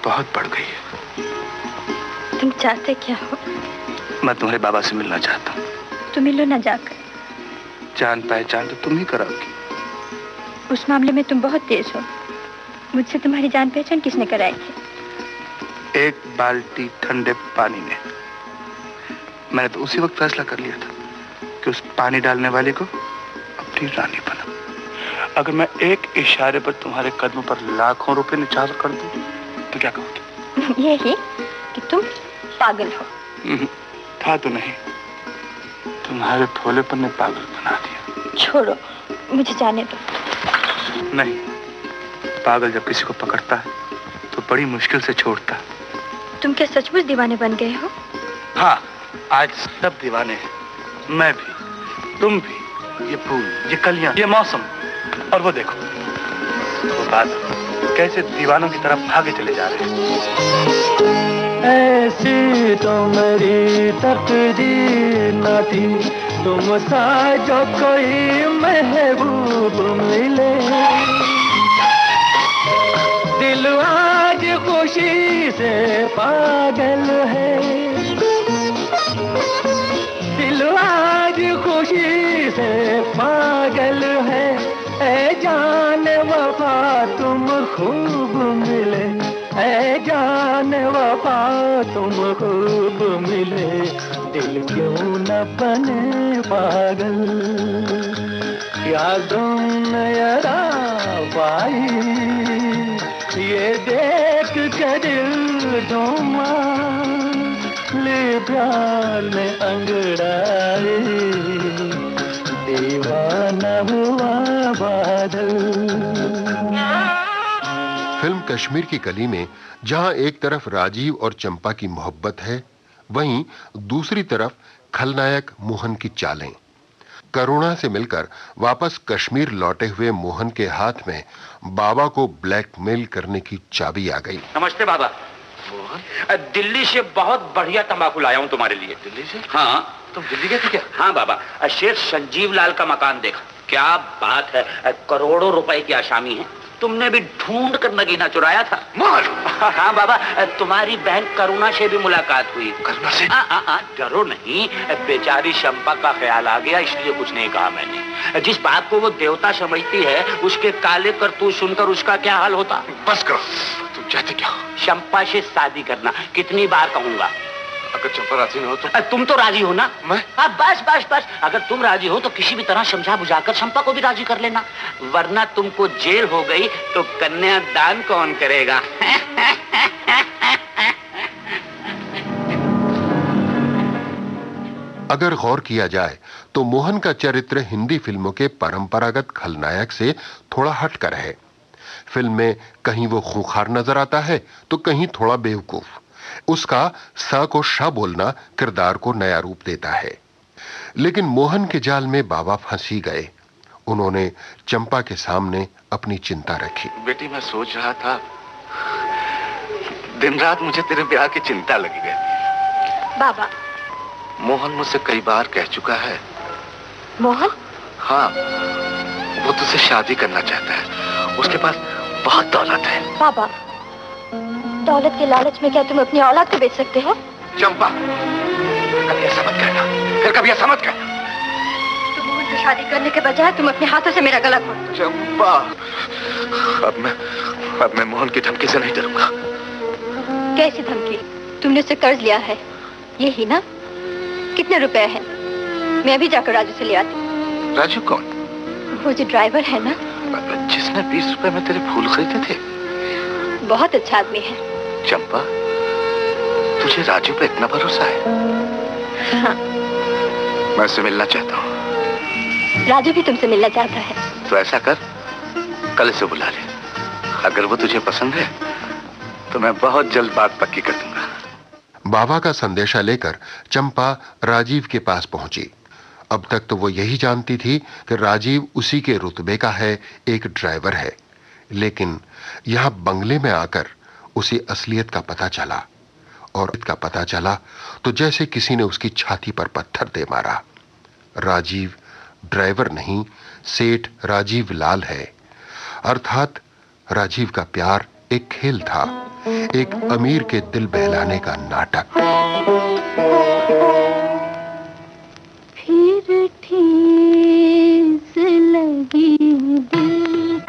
बहुत बढ़ गई है। तुम चाहते क्या हो? मैं तुम्हारे बाबा से मिलना चाहता हूँ। तुम मिलो ना जाकर। जान पहचान तो तुम ही कराओगी। उस मामले में तुम बहुत तेज हो। मुझसे तुम्हारी जान पहचान किसने कराई थी? एक बाल्टी ठंडे पानी में। मैंने तो उसी वक्त फैसला कर लिया था कि उस पानी डालने वाले को अपनी रानी बना। अगर मैं एक इशारे पर तुम्हारे कदमों पर लाखों रुपए निछावर कर दूं तो क्या कहोगे? यही कि तुम पागल हो। था तो नहीं, तुम्हारे भोलेपन ने पागल बना दिया। छोड़ो, मुझे जाने दो। नहीं, पागल जब किसी को पकड़ता है तो बड़ी मुश्किल से छोड़ता है। तुम क्या सचमुच दीवाने बन गए हो? हाँ, आज सब दीवाने हैं। मैं भी, तुम भी, ये फूल, ये कलियां, ये मौसम, और वो देखो, वो बादल कैसे दीवानों की तरफ भागे चले जा रहे हैं। ऐसी तो मेरी तकदीर न थी, तुम सा जो कोई महबूब मिले। दिल आज खुशी से पागल है, दिल आज खुशी से पागल है। ऐ जान वफा तुम खूब मिले, ऐ जान वफा तुम खूब मिले। दिल क्यों न बने पागल, यादों में यारा पाई, ये देख कर दिल झूमा, ले प्यार में अंगड़ाई, दीवाना हुआ बादल। फिल्म कश्मीर की कली में जहां एक तरफ राजीव और चंपा की मोहब्बत है, वहीं दूसरी तरफ खलनायक मोहन की चालें। करुणा से मिलकर वापस कश्मीर लौटे हुए मोहन के हाथ में बाबा को ब्लैकमेल करने की चाबी आ गई। नमस्ते बाबा। मोहन, दिल्ली से बहुत बढ़िया तंबाकू लाया हूँ तुम्हारे लिए। दिल्ली से? हाँ। तुम दिल्ली गए थे क्या? हाँ बाबा, शेर संजीव लाल का मकान देखा। क्या बात है, करोड़ों रुपए की आसामी है। तुमने भी ढूंढ कर नगीना चुराया था। मोहन! हाँ बाबा, तुम्हारी बहन करुणा से भी मुलाकात हुई। करुणा से? डरो नहीं, बेचारी चंपा का ख्याल आ गया, इसलिए कुछ नहीं कहा मैंने। जिस बात को वो देवता समझती है, उसके काले करतूत सुनकर उसका क्या हाल होता। बस करो, तुम चाहते क्या? चंपा से शादी करना। कितनी बार कहूंगा? अगर चंपा राजी न हो तो? तुम तो राजी हो ना? मैं? हाँ, बस बस बस, अगर तुम राजी हो तो किसी भी तरह समझा बुझाकर चंपा को भी राजी कर लेना, वरना तुमको जेल हो गई तो कन्यादान कौन करेगा? अगर गौर किया जाए तो मोहन का चरित्र हिंदी फिल्मों के परंपरागत खलनायक से थोड़ा हटकर है। फिल्म में कहीं वो खूंखार नजर आता है तो कहीं थोड़ा बेवकूफ। उसका स को श बोलना किरदार को नया रूप देता है। लेकिन मोहन के जाल में बाबा फंस ही गए। उन्होंने चंपा के सामने अपनी चिंता रखी। बेटी, मैं सोच रहा था, दिन रात मुझे तेरे ब्याह की चिंता लगी गई। बाबा, मोहन मुझसे कई बार कह चुका है। मोहन? हाँ, वो तुझसे शादी करना चाहता है। उसके पास बहुत दौलत है। बाबा, दौलत के लालच में क्या तुम अपनी औलाद को बेच सकते हो? चंपा, कभी ऐसा मत कहना, फिर कभी ऐसा मत कहना। तुम मोहन से शादी करने के बजाय तुम अपने हाथों से मेरा गला घोट दो। चंपा, अब मैं मोहन की धमकी से नहीं डरूंगा। कैसी धमकी? तुमने उससे कर्ज लिया है, यही ना? कितने रुपए हैं? मैं अभी जाकर राजू से ले आती। राजू कौन? वो जो ड्राइवर है ना, जिसने 20 रुपए में तेरे फूल खरीदे थे। बहुत अच्छा आदमी है। चंपा, तुझे राजू पे इतना भरोसा है? हाँ। मैं उससे मिलना चाहता हूँ। राजू भी तुमसे मिलना चाहता है। तो ऐसा कर, कल इसे बुला ले। अगर वो तुझे पसंद है तो मैं बहुत जल्द बात पक्की कर दूंगा। बाबा का संदेशा लेकर चंपा राजीव के पास पहुंची। अब तक तो वो यही जानती थी कि राजीव उसी के रुतबे का है, एक ड्राइवर है। लेकिन यहां बंगले में आकर उसे असलियत का पता चला, और इसका पता चला तो जैसे किसी ने उसकी छाती पर पत्थर दे मारा। राजीव ड्राइवर नहीं, सेठ राजीव लाल है। अर्थात राजीव का प्यार एक खेल था, एक अमीर के दिल बहलाने का नाटक। फिर ठेस लगी दिल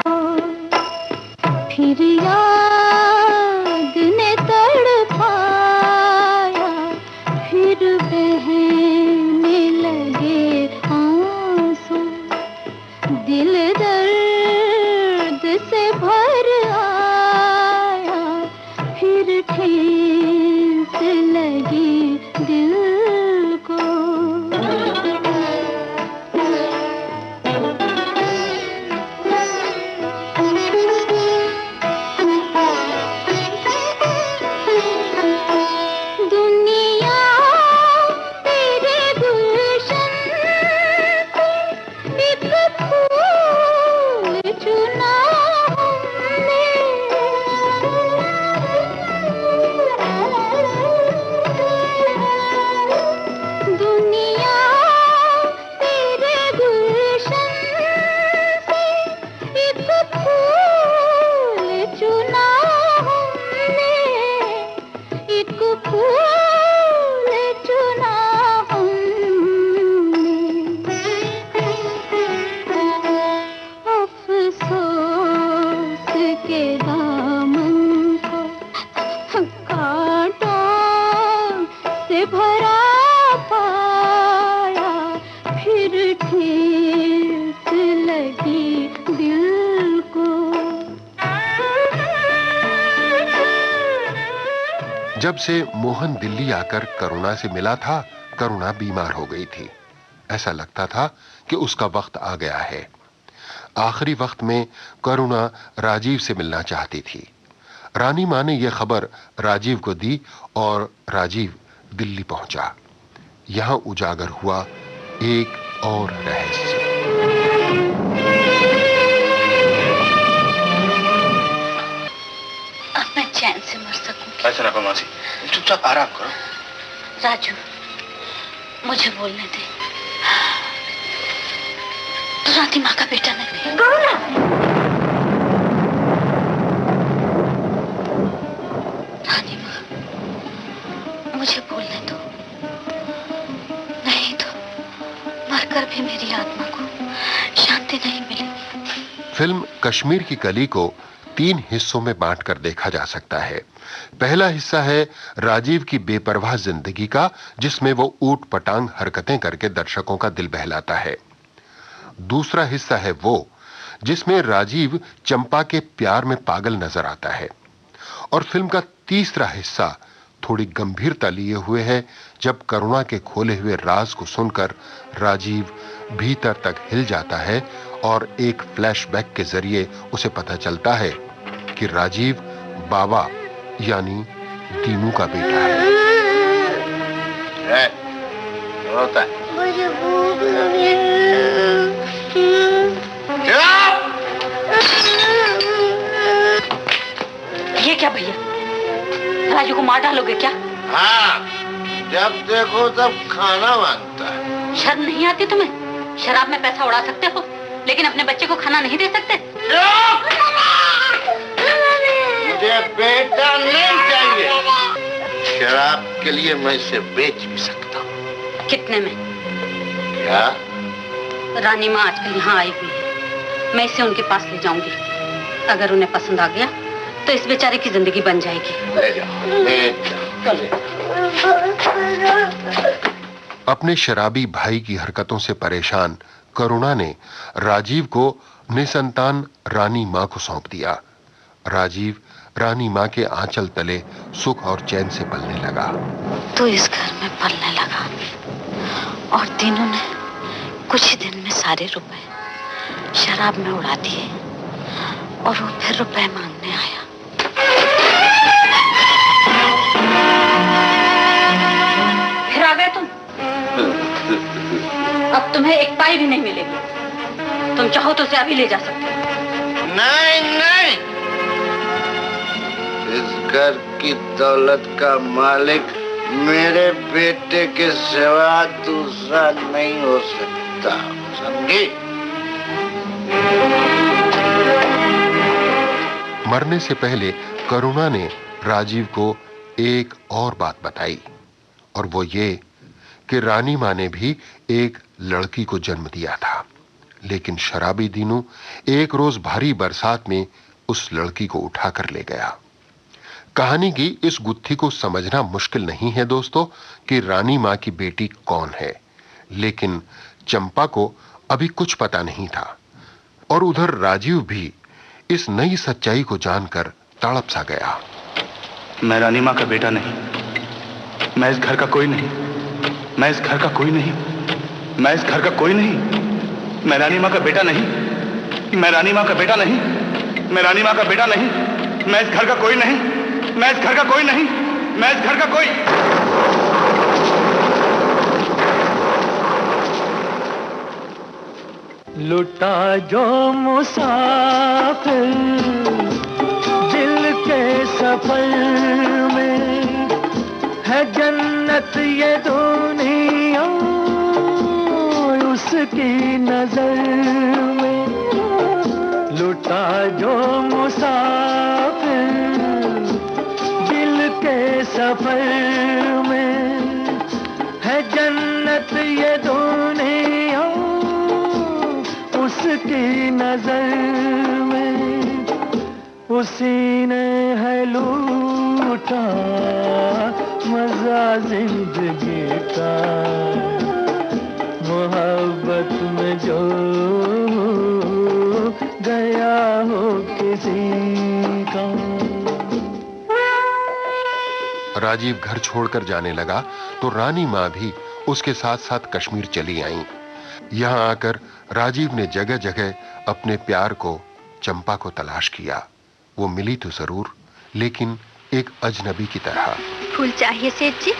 जब से मोहन दिल्ली आकर करुणा से मिला था, करुणा बीमार हो गई थी। ऐसा लगता था कि उसका वक्त आ गया है। आखिरी वक्त में करुणा राजीव से मिलना चाहती थी। रानी मां ने यह खबर राजीव को दी और राजीव दिल्ली पहुंचा। यहां उजागर हुआ एक और रहस्य। अब मैं चैन से मर सकूं। ऐसा ना मासी, चुपचाप आराम करो। राजू, मुझे बोलने दे। तो रानी माँ का बेटा नहीं। रानी माँ, मुझे बोलने दो, नहीं तो मरकर भी मेरी आत्मा को शांति नहीं मिलेगी। फिल्म कश्मीर की कली को 3 हिस्सों में बांटकर देखा जा सकता है। पहला हिस्सा है राजीव की बेपरवाह जिंदगी का, जिसमें वो ऊट पटांग हरकतें करके दर्शकों का दिल बहलाता है। दूसरा हिस्सा है वो जिसमें राजीव चंपा के प्यार में पागल नजर आता है। और फिल्म का तीसरा हिस्सा थोड़ी गंभीरता लिए हुए है, जब करुणा के खोले हुए राज को सुनकर राजीव भीतर तक हिल जाता है और एक फ्लैशबैक के जरिए उसे पता चलता है कि राजीव बाबा यानी दीनू का बेटा है। होता है। मुझे भूख लगी। ये क्या भैया, राजू को मार डालोगे क्या? हाँ, जब देखो तब खाना मांगता है। शर्म नहीं आती तुम्हें? शराब में पैसा उड़ा सकते हो, लेकिन अपने बच्चे को खाना नहीं दे सकते। मुझे बेटा नहीं चाहिए। शराब के लिए मैं इसे बेच भी सकता हूँ। कितने में? क्या? रानी माँ आजकल यहाँ आई हुई है, मैं इसे उनके पास ले जाऊंगी। अगर उन्हें पसंद आ गया तो इस बेचारे की जिंदगी बन जाएगी। ले जाओ, ले जाओ। अपने शराबी भाई की हरकतों से परेशान करुणा ने राजीव को निसंतान रानी मां को सौंप दिया। राजीव रानी मां के आंचल तले सुख और चैन से पलने लगा। तो इस घर में पलने लगा और तीनों ने कुछ ही दिन में सारे रुपए शराब में उड़ा दिए और वो फिर रुपए मांगने आया। फिर आ गए तुम। अब तुम्हें एक पाई भी नहीं मिलेगी। तुम चाहो तो उसे अभी ले जा सकते हो। नहीं नहीं, इस घर की दौलत का मालिक मेरे बेटे के सिवा दूसरा नहीं हो सकता, समझी? मरने से पहले करुणा ने राजीव को एक और बात बताई, और वो ये कि रानी मां ने भी एक लड़की को जन्म दिया था, लेकिन शराबी दीनू एक रोज भारी बरसात में उस लड़की को उठाकर ले गया। कहानी की इस गुत्थी को समझना मुश्किल नहीं है दोस्तों कि रानी मां की बेटी कौन है, लेकिन चंपा को अभी कुछ पता नहीं था। और उधर राजीव भी इस नई सच्चाई को जानकर तड़प सा गया। मैं रानी मां का बेटा नहीं, मैं इस घर का कोई नहीं, मैं इस घर का कोई नहीं, मैं इस घर का कोई नहीं, मैं रानी मां का बेटा नहीं, मैं रानी मां का बेटा नहीं, मैं रानी मां का बेटा नहीं, मैं इस घर का कोई नहीं, मैं इस घर का कोई नहीं, मैं इस घर का कोई। लुटा जो मुसाफिर दिल के सफर में, है जन्नत ये दुनिया उसकी नजर में। लुटा जो मुसाफिर दिल के सफर में, है जन्नत ये दुनिया उसकी नजर में। उसी ने है लूटा मजा जिंदगी का, मोहब्बत में जो गया हो किसी का। राजीव घर छोड़कर जाने लगा तो रानी माँ भी उसके साथ साथ कश्मीर चली आईं। यहाँ आकर राजीव ने जगह जगह अपने प्यार को, चंपा को तलाश किया। वो मिली तो जरूर, लेकिन एक अजनबी की तरह। फूल चाहिए सेठ जी?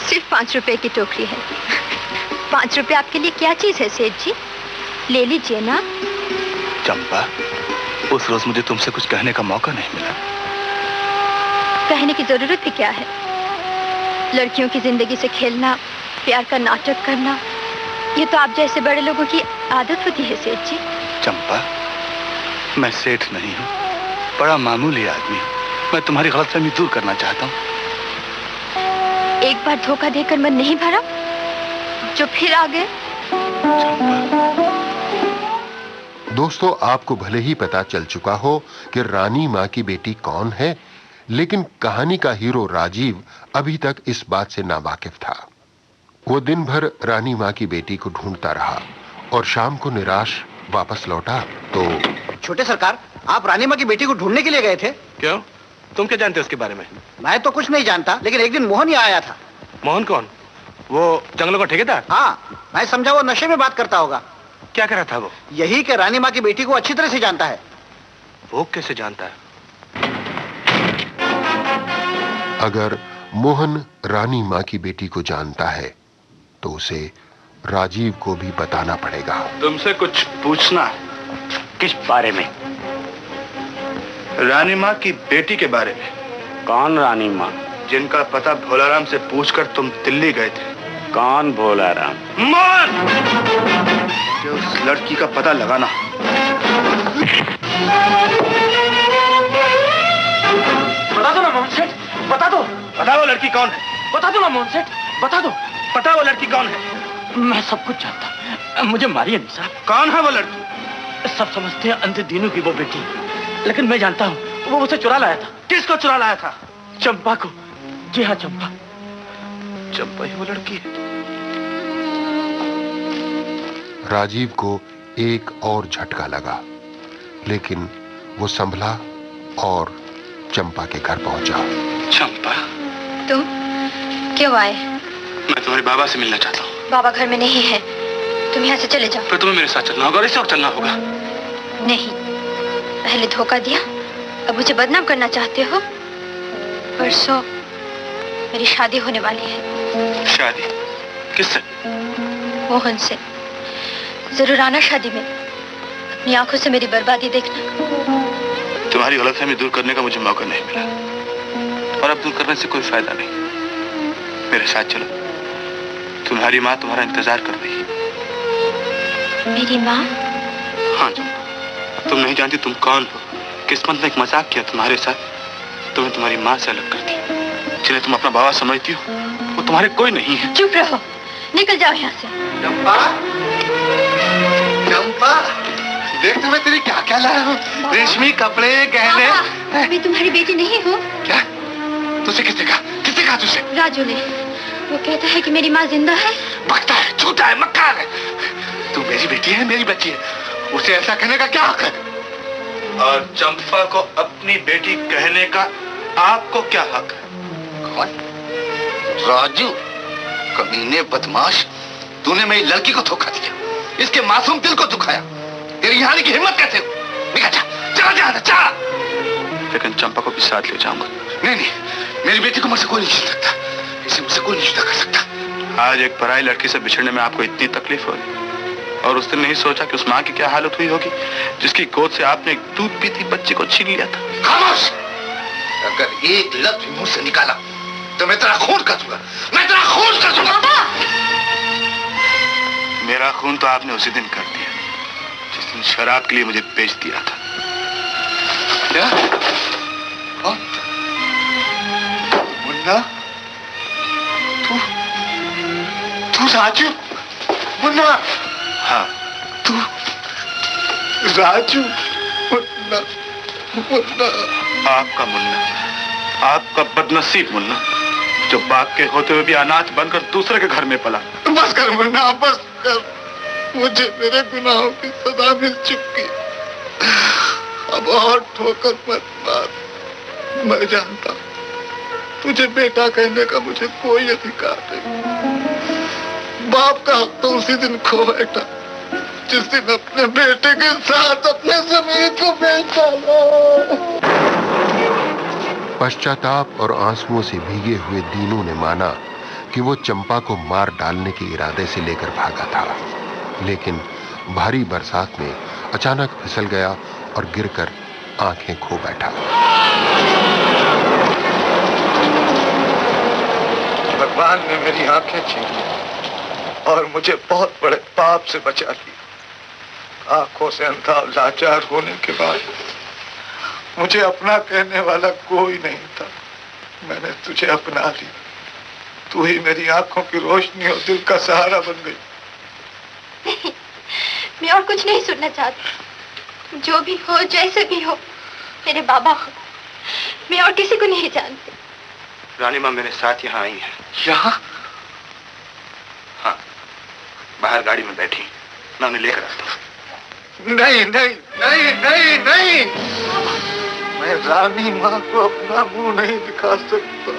सिर्फ 5 रुपए की टोकरी है। 5 रुपए आपके लिए क्या चीज है सेठ जी? ले लीजिए ना। चंपा, उस रोज मुझे तुमसे कुछ कहने का मौका नहीं मिला। कहने की जरूरत भी क्या है? लड़कियों की जिंदगी से खेलना, प्यार का नाटक करना, ये तो आप जैसे बड़े लोगों की आदत होती है सेठ जी। चंपा, मैं सेठ नहीं हूँ, बड़ा मामूली आदमी हूँ। मैं तुम्हारी गलतफहमी दूर करना चाहता हूँ। एक बार धोखा देकर मन नहीं भरा, जो फिर आ गए। दोस्तों, आपको भले ही पता चल चुका हो कि रानी माँ की बेटी कौन है, लेकिन कहानी का हीरो राजीव अभी तक इस बात से नावाकिफ था। वो दिन भर रानी माँ की बेटी को ढूंढता रहा और शाम को निराश वापस लौटा तो। छोटे सरकार, आप रानी माँ की बेटी को ढूंढने के लिए गए थे? क्यों? तुम क्या जानते हो उसके बारे में? मैं तो कुछ नहीं जानता, लेकिन एक दिन मोहन ही आया था। मोहन कौन? वो जंगलों का ठेकेदार? हाँ, मैं समझा वो नशे में बात करता होगा। क्या कर रहा था वो? यही कि रानी माँ की बेटी को अच्छी तरह से जानता है। वो कैसे जानता है? अगर मोहन रानी माँ की बेटी को जानता है तो उसे राजीव को भी बताना पड़ेगा। तुमसे कुछ पूछना है। किस बारे में? रानी माँ की बेटी के बारे में। कौन रानी माँ? जिनका पता भोलाराम से पूछकर तुम दिल्ली गए थे। कौन भोलाराम? मोहन! उस लड़की का पता लगाना। बता दो ना मोहन सेठ, बता दो। बता वो लड़की कौन है? बता दो ना मोहन सेठ, बता दो। पता वो लड़की कौन है? मैं सब कुछ जानता, मुझे मारिए नहीं साहब। कौन है वो लड़की? सब समझते हैं अंधे दीनू की वो बेटी, लेकिन मैं जानता हूँ वो उसे चुरा लाया था। किसको चुरा लाया था? चंपा को। जी हाँ, चंपा। चंपा ही वो लड़की है। राजीव को एक और झटका लगा, लेकिन वो संभला और चंपा के घर पहुंचा। चंपा, तुम क्यों आए? मैं तुम्हारे बाबा से मिलना चाहता हूँ। बाबा घर में नहीं है, तुम यहाँ से चले जाओ। फिर तुम्हें मेरे साथ चलना होगा और इस वक्त चलना होगा। नहीं, पहले धोखा दिया, अब मुझे बदनाम करना चाहते हो? परसों मेरी शादी होने वाली है। शादी? किससे? मोहन से। जरूर आना शादी में, अपनी आंखों से मेरी बर्बादी देखना। तुम्हारी गलतफहमी दूर करने का मुझे मौका नहीं मिला, और अब दूर करने से कोई फायदा नहीं। मेरे साथ चलो, तुम्हारी माँ तुम्हारा इंतजार कर रही है। मेरी माँ? हाँ चंपा, तुम नहीं जानती तुम कौन हो। किस्मत ने एक मजाक किया तुम्हारे साथ, तुम्हें तुम्हारी माँ से अलग कर दिया। जिन्हें तुम अपना बाबा समझती हो, वो तुम्हारे कोई नहीं है। चुप रहो, निकल जाओ यहाँ से। चंपा, चंपा, देख तो मैं तेरी क्या क्या लाया हूँ। रेशमी कपड़े, गहने। मैं तुम्हारी बेटी नहीं हूँ। क्या? तुझे किसने कहा? किसने कहा तुझे? राजू ने। वो कहता है कि मेरी माँ जिंदा है। बकता है, झूठा है, मक्कार है। तू मेरी बेटी है, मेरी बच्ची है, उसे ऐसा कहने का क्या हक है? और चंपा को अपनी बेटी कहने का आपको क्या हक है? कौन? राजू, कमीने बदमाश, तूने मेरी लड़की को धोखा दिया, इसके मासूम दिल को दुखाया। तेरी यहाँ आने की हिम्मत कैसे हो? निकल जा, चला जा, चला। लेकिन चंपा को भी साथ ले जाऊंगा। नहीं नहीं, मेरी बेटी को मुझसे कोई नहीं छीन सकता, इसे मुझसे कोई नहीं जुदा कर सकता। आज एक पराई लड़की से बिछड़ने में आपको इतनी तकलीफ हो रही, और उस दिन नहीं सोचा कि उस माँ की क्या हालत हुई होगी जिसकी गोद से आपने एक दूध पीती बच्ची को छीन लिया था। खामोश! अगर एक लफ्ज मुंह से निकाला तो मैं तेरा खून कर दूंगा, मैं तेरा खून कर दूंगा। मेरा खून तो आपने उसी दिन कर दिया जिस दिन शराब के लिए मुझे बेच दिया था। क्या? मुन्ना, तू राजू? मुन्ना? हाँ, तू राजू? मुन्ना, मुन्ना। आपका मुन्ना, आपका बदनसीब मुन्ना, जो बाप के होते हुए भी अनाथ बनकर दूसरे के घर में पला। बस कर मुन्ना, बस कर। मुझे मेरे गुनाहों की सजा मिल चुकी, अब और ठोकर मत मार। मैं जानता तुझे बेटा कहने का मुझे कोई अधिकार नहीं। बाप का हक तो उसी दिन खो बैठा जिस दिन अपने बेटे के साथ अपने जमीन को बेच डाला। पश्चाताप और आंसुओं से भीगे हुए दीनू ने माना कि वो चंपा को मार डालने के इरादे से लेकर भागा था, लेकिन भारी बरसात में अचानक फिसल गया और गिरकर आंखें खो बैठा। भगवान ने मेरी आंखें छीन ली और मुझे बहुत बड़े पाप से बचा लिया। आंखों से अंधा और लाचार होने के बाद मुझे अपना कहने वाला कोई नहीं था। मैंने तुझे अपना लिया। तू ही मेरी आंखों की रोशनी और दिल का सहारा बन गई। नहीं, मैं और कुछ नहीं सुनना चाहती। जो भी हो, जैसे भी हो, मेरे बाबा हो। मैं और किसी को नहीं जानती। रानी माँ मेरे साथ यहाँ आई है। यहाँ? हाँ, बाहर गाड़ी में बैठी। मैं उन्हें लेकर आता हूँ। नहीं नहीं नहीं नहीं नहीं, मैं रानी माँ को अपना मुंह नहीं दिखा सकता।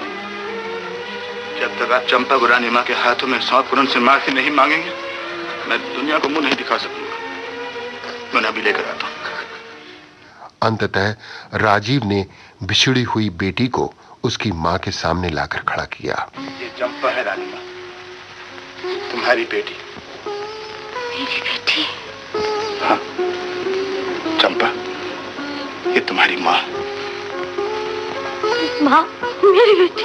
जब तक आप चंपा को रानी माँ के हाथों में सौंप कर उनसे माफी नहीं मांगेंगे, मैं दुनिया को मुंह नहीं दिखा सकूंगा। मैं अभी लेकर आता हूँ। अंततः राजीव ने बिछड़ी हुई बेटी को उसकी मां के सामने लाकर खड़ा किया। ये चंपा है रानी माँ, तुम्हारी बेटी। मेरी बेटी? हाँ, चंपा, ये तुम्हारी माँ। माँ? मेरी बेटी?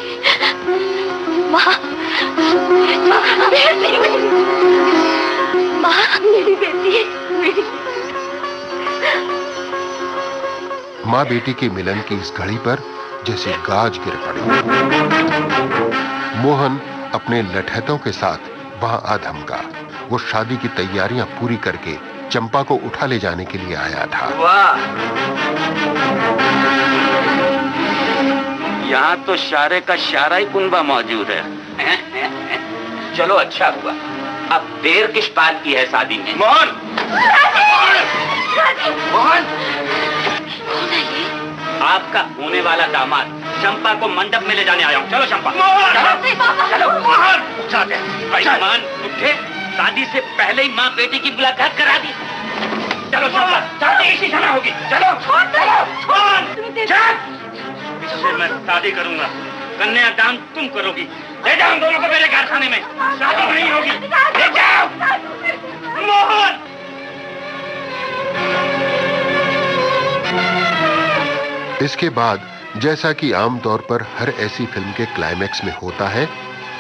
माँ? माँ मेरी बेटी? माँ मेरी बेटी? मेरी मां बेटी के मिलन की इस घड़ी पर जैसे गाज गिर पड़ी। मोहन अपने लठैतों के साथ वहां आ धमका। वो शादी की तैयारियां पूरी करके चंपा को उठा ले जाने के लिए आया था। वाह, यहाँ तो शारे का शारा ही कुनबा मौजूद है। चलो अच्छा हुआ, अब देर किस बात की है शादी में। मोहन! मोहन! आपका होने वाला दामाद चंपा को मंडप में ले जाने आया हूँ। चलो चंपा, चलो। मोहन उठे, शादी से पहले ही माँ बेटी की मुलाकात करा दी। चलो चंपा, शादी इसी समय होगी। चलो इससे मैं शादी करूंगा, कन्यादान तुम करोगी। ले जाओ हम दोनों को मेरे कारखाने में, शादी नहीं होगी। ले जाओ मोहन। इसके बाद जैसा कि आमतौर पर हर ऐसी फिल्म के क्लाइमैक्स में होता है,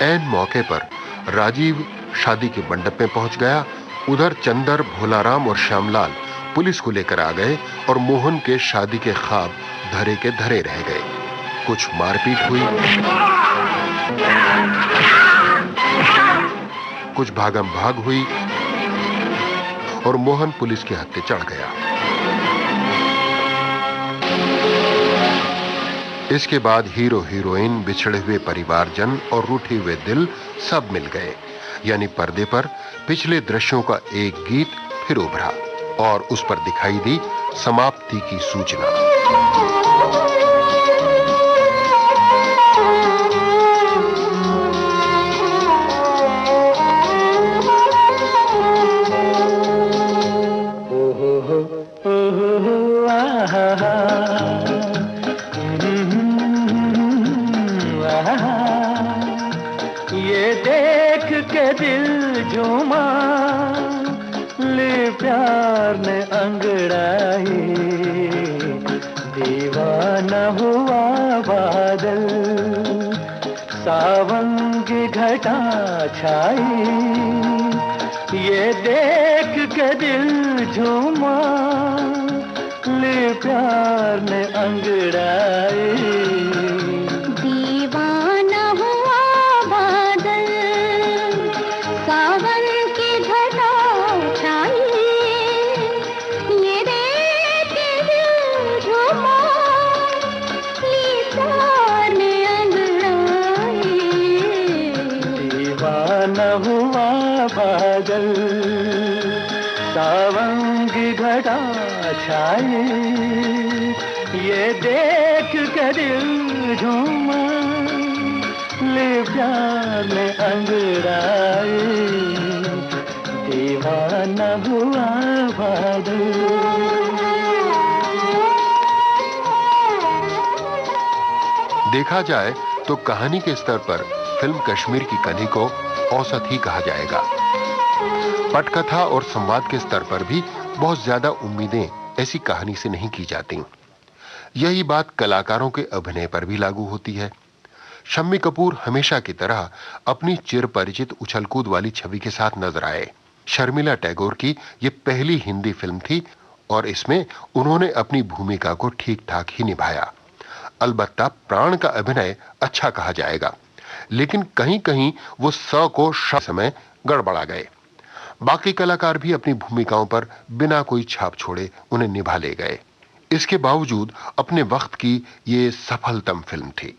ऐन मौके पर राजीव शादी के मंडप में पहुंच गया। उधर चंदर, भोलाराम और श्यामलाल पुलिस को लेकर आ गए और मोहन के शादी के ख्वाब धरे के धरे रह गए। कुछ मारपीट हुई, कुछ भागम भाग हुई और मोहन पुलिस के हत्थे चढ़ गया। इसके बाद हीरो हीरोइन, बिछड़े हुए परिवारजन और रूठे हुए दिल सब मिल गए। यानी पर्दे पर पिछले दृश्यों का एक गीत फिर उभरा और उस पर दिखाई दी समाप्ति की सूचना। ये देख के दिल झूमा, ले प्यार ने अंगड़ाई, दीवाना हुआ बादल, सावन की घटा छाई। ये देख के दिल झूमा, ले प्यार ने अंगड़ाई, बादल, सावन की घटा छाई। ये देख कर दिल झूमा। असली प्यार में अंगड़ाई, दीवाना हुआ बादल। देखा जाए तो कहानी के स्तर पर फिल्म कश्मीर की कली को औसत ही कहा जाएगा। पटकथा और संवाद के स्तर पर भी बहुत ज्यादा उम्मीदें ऐसी कहानी से नहीं की जाती। यही बात कलाकारों के अभिनय पर भी लागू होती है। शम्मी कपूर हमेशा की तरह अपनी चिर परिचित उछलकूद वाली छवि के साथ नजर आए। शर्मिला टैगोर की ये पहली हिंदी फिल्म थी और इसमें उन्होंने अपनी भूमिका को ठीक ठाक ही निभाया। अलबत्ता प्राण का अभिनय अच्छा कहा जाएगा, लेकिन कहीं कहीं वो स को श समय गड़बड़ा गए। बाकी कलाकार भी अपनी भूमिकाओं पर बिना कोई छाप छोड़े उन्हें निभा ले गए। इसके बावजूद अपने वक्त की ये सफलतम फिल्म थी।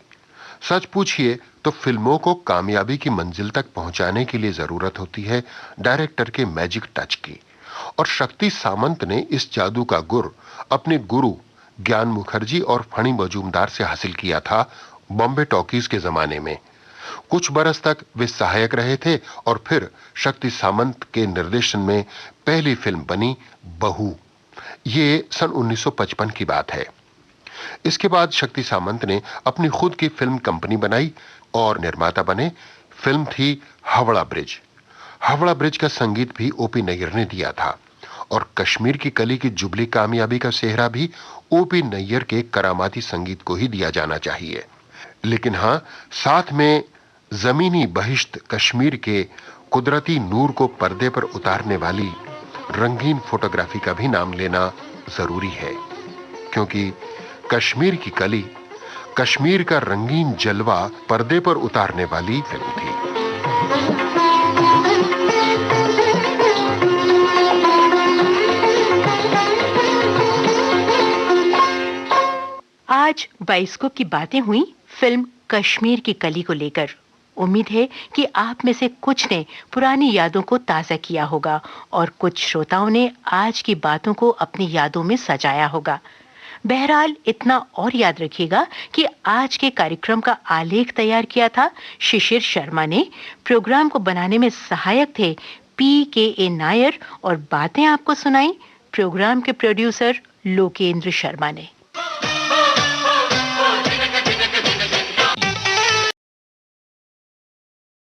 सच पूछिए तो फिल्मों को कामयाबी की मंजिल तक पहुंचाने के लिए जरूरत होती है डायरेक्टर के मैजिक टच की, और शक्ति सामंत ने इस जादू का गुर अपने गुरु ज्ञान मुखर्जी और फणी मजूमदार से हासिल किया था बॉम्बे टॉकीज के जमाने में। कुछ बरस तक वे सहायक रहे थे और फिर शक्ति सामंत के निर्देशन में पहली फिल्म बनी बहू। ये सन 1955 की बात है। इसके बाद शक्ति सामंत ने अपनी खुद की फिल्म कंपनी बनाई और निर्माता बने। फिल्म थी हावड़ा ब्रिज। हावड़ा ब्रिज का संगीत भी ओपी नैयर ने दिया था और कश्मीर की कली की जुबली कामयाबी का सेहरा भी ओपी नैयर के करामाती संगीत को ही दिया जाना चाहिए। लेकिन हां, साथ में जमीनी बहिश्त कश्मीर के कुदरती नूर को पर्दे पर उतारने वाली रंगीन फोटोग्राफी का भी नाम लेना जरूरी है, क्योंकि कश्मीर की कली, कश्मीर का रंगीन जलवा पर्दे पर उतारने वाली फिल्म थी। आज बाइस्कोप की बातें हुई फिल्म कश्मीर की कली को लेकर। उम्मीद है कि आप में से कुछ ने पुरानी यादों को ताज़ा किया होगा और कुछ श्रोताओं ने आज की बातों को अपनी यादों में सजाया होगा। बहरहाल इतना और याद रखिएगा कि आज के कार्यक्रम का आलेख तैयार किया था शिशिर शर्मा ने। प्रोग्राम को बनाने में सहायक थे PKA नायर और बातें आपको सुनाई प्रोग्राम के प्रोड्यूसर लोकेंद्र शर्मा ने।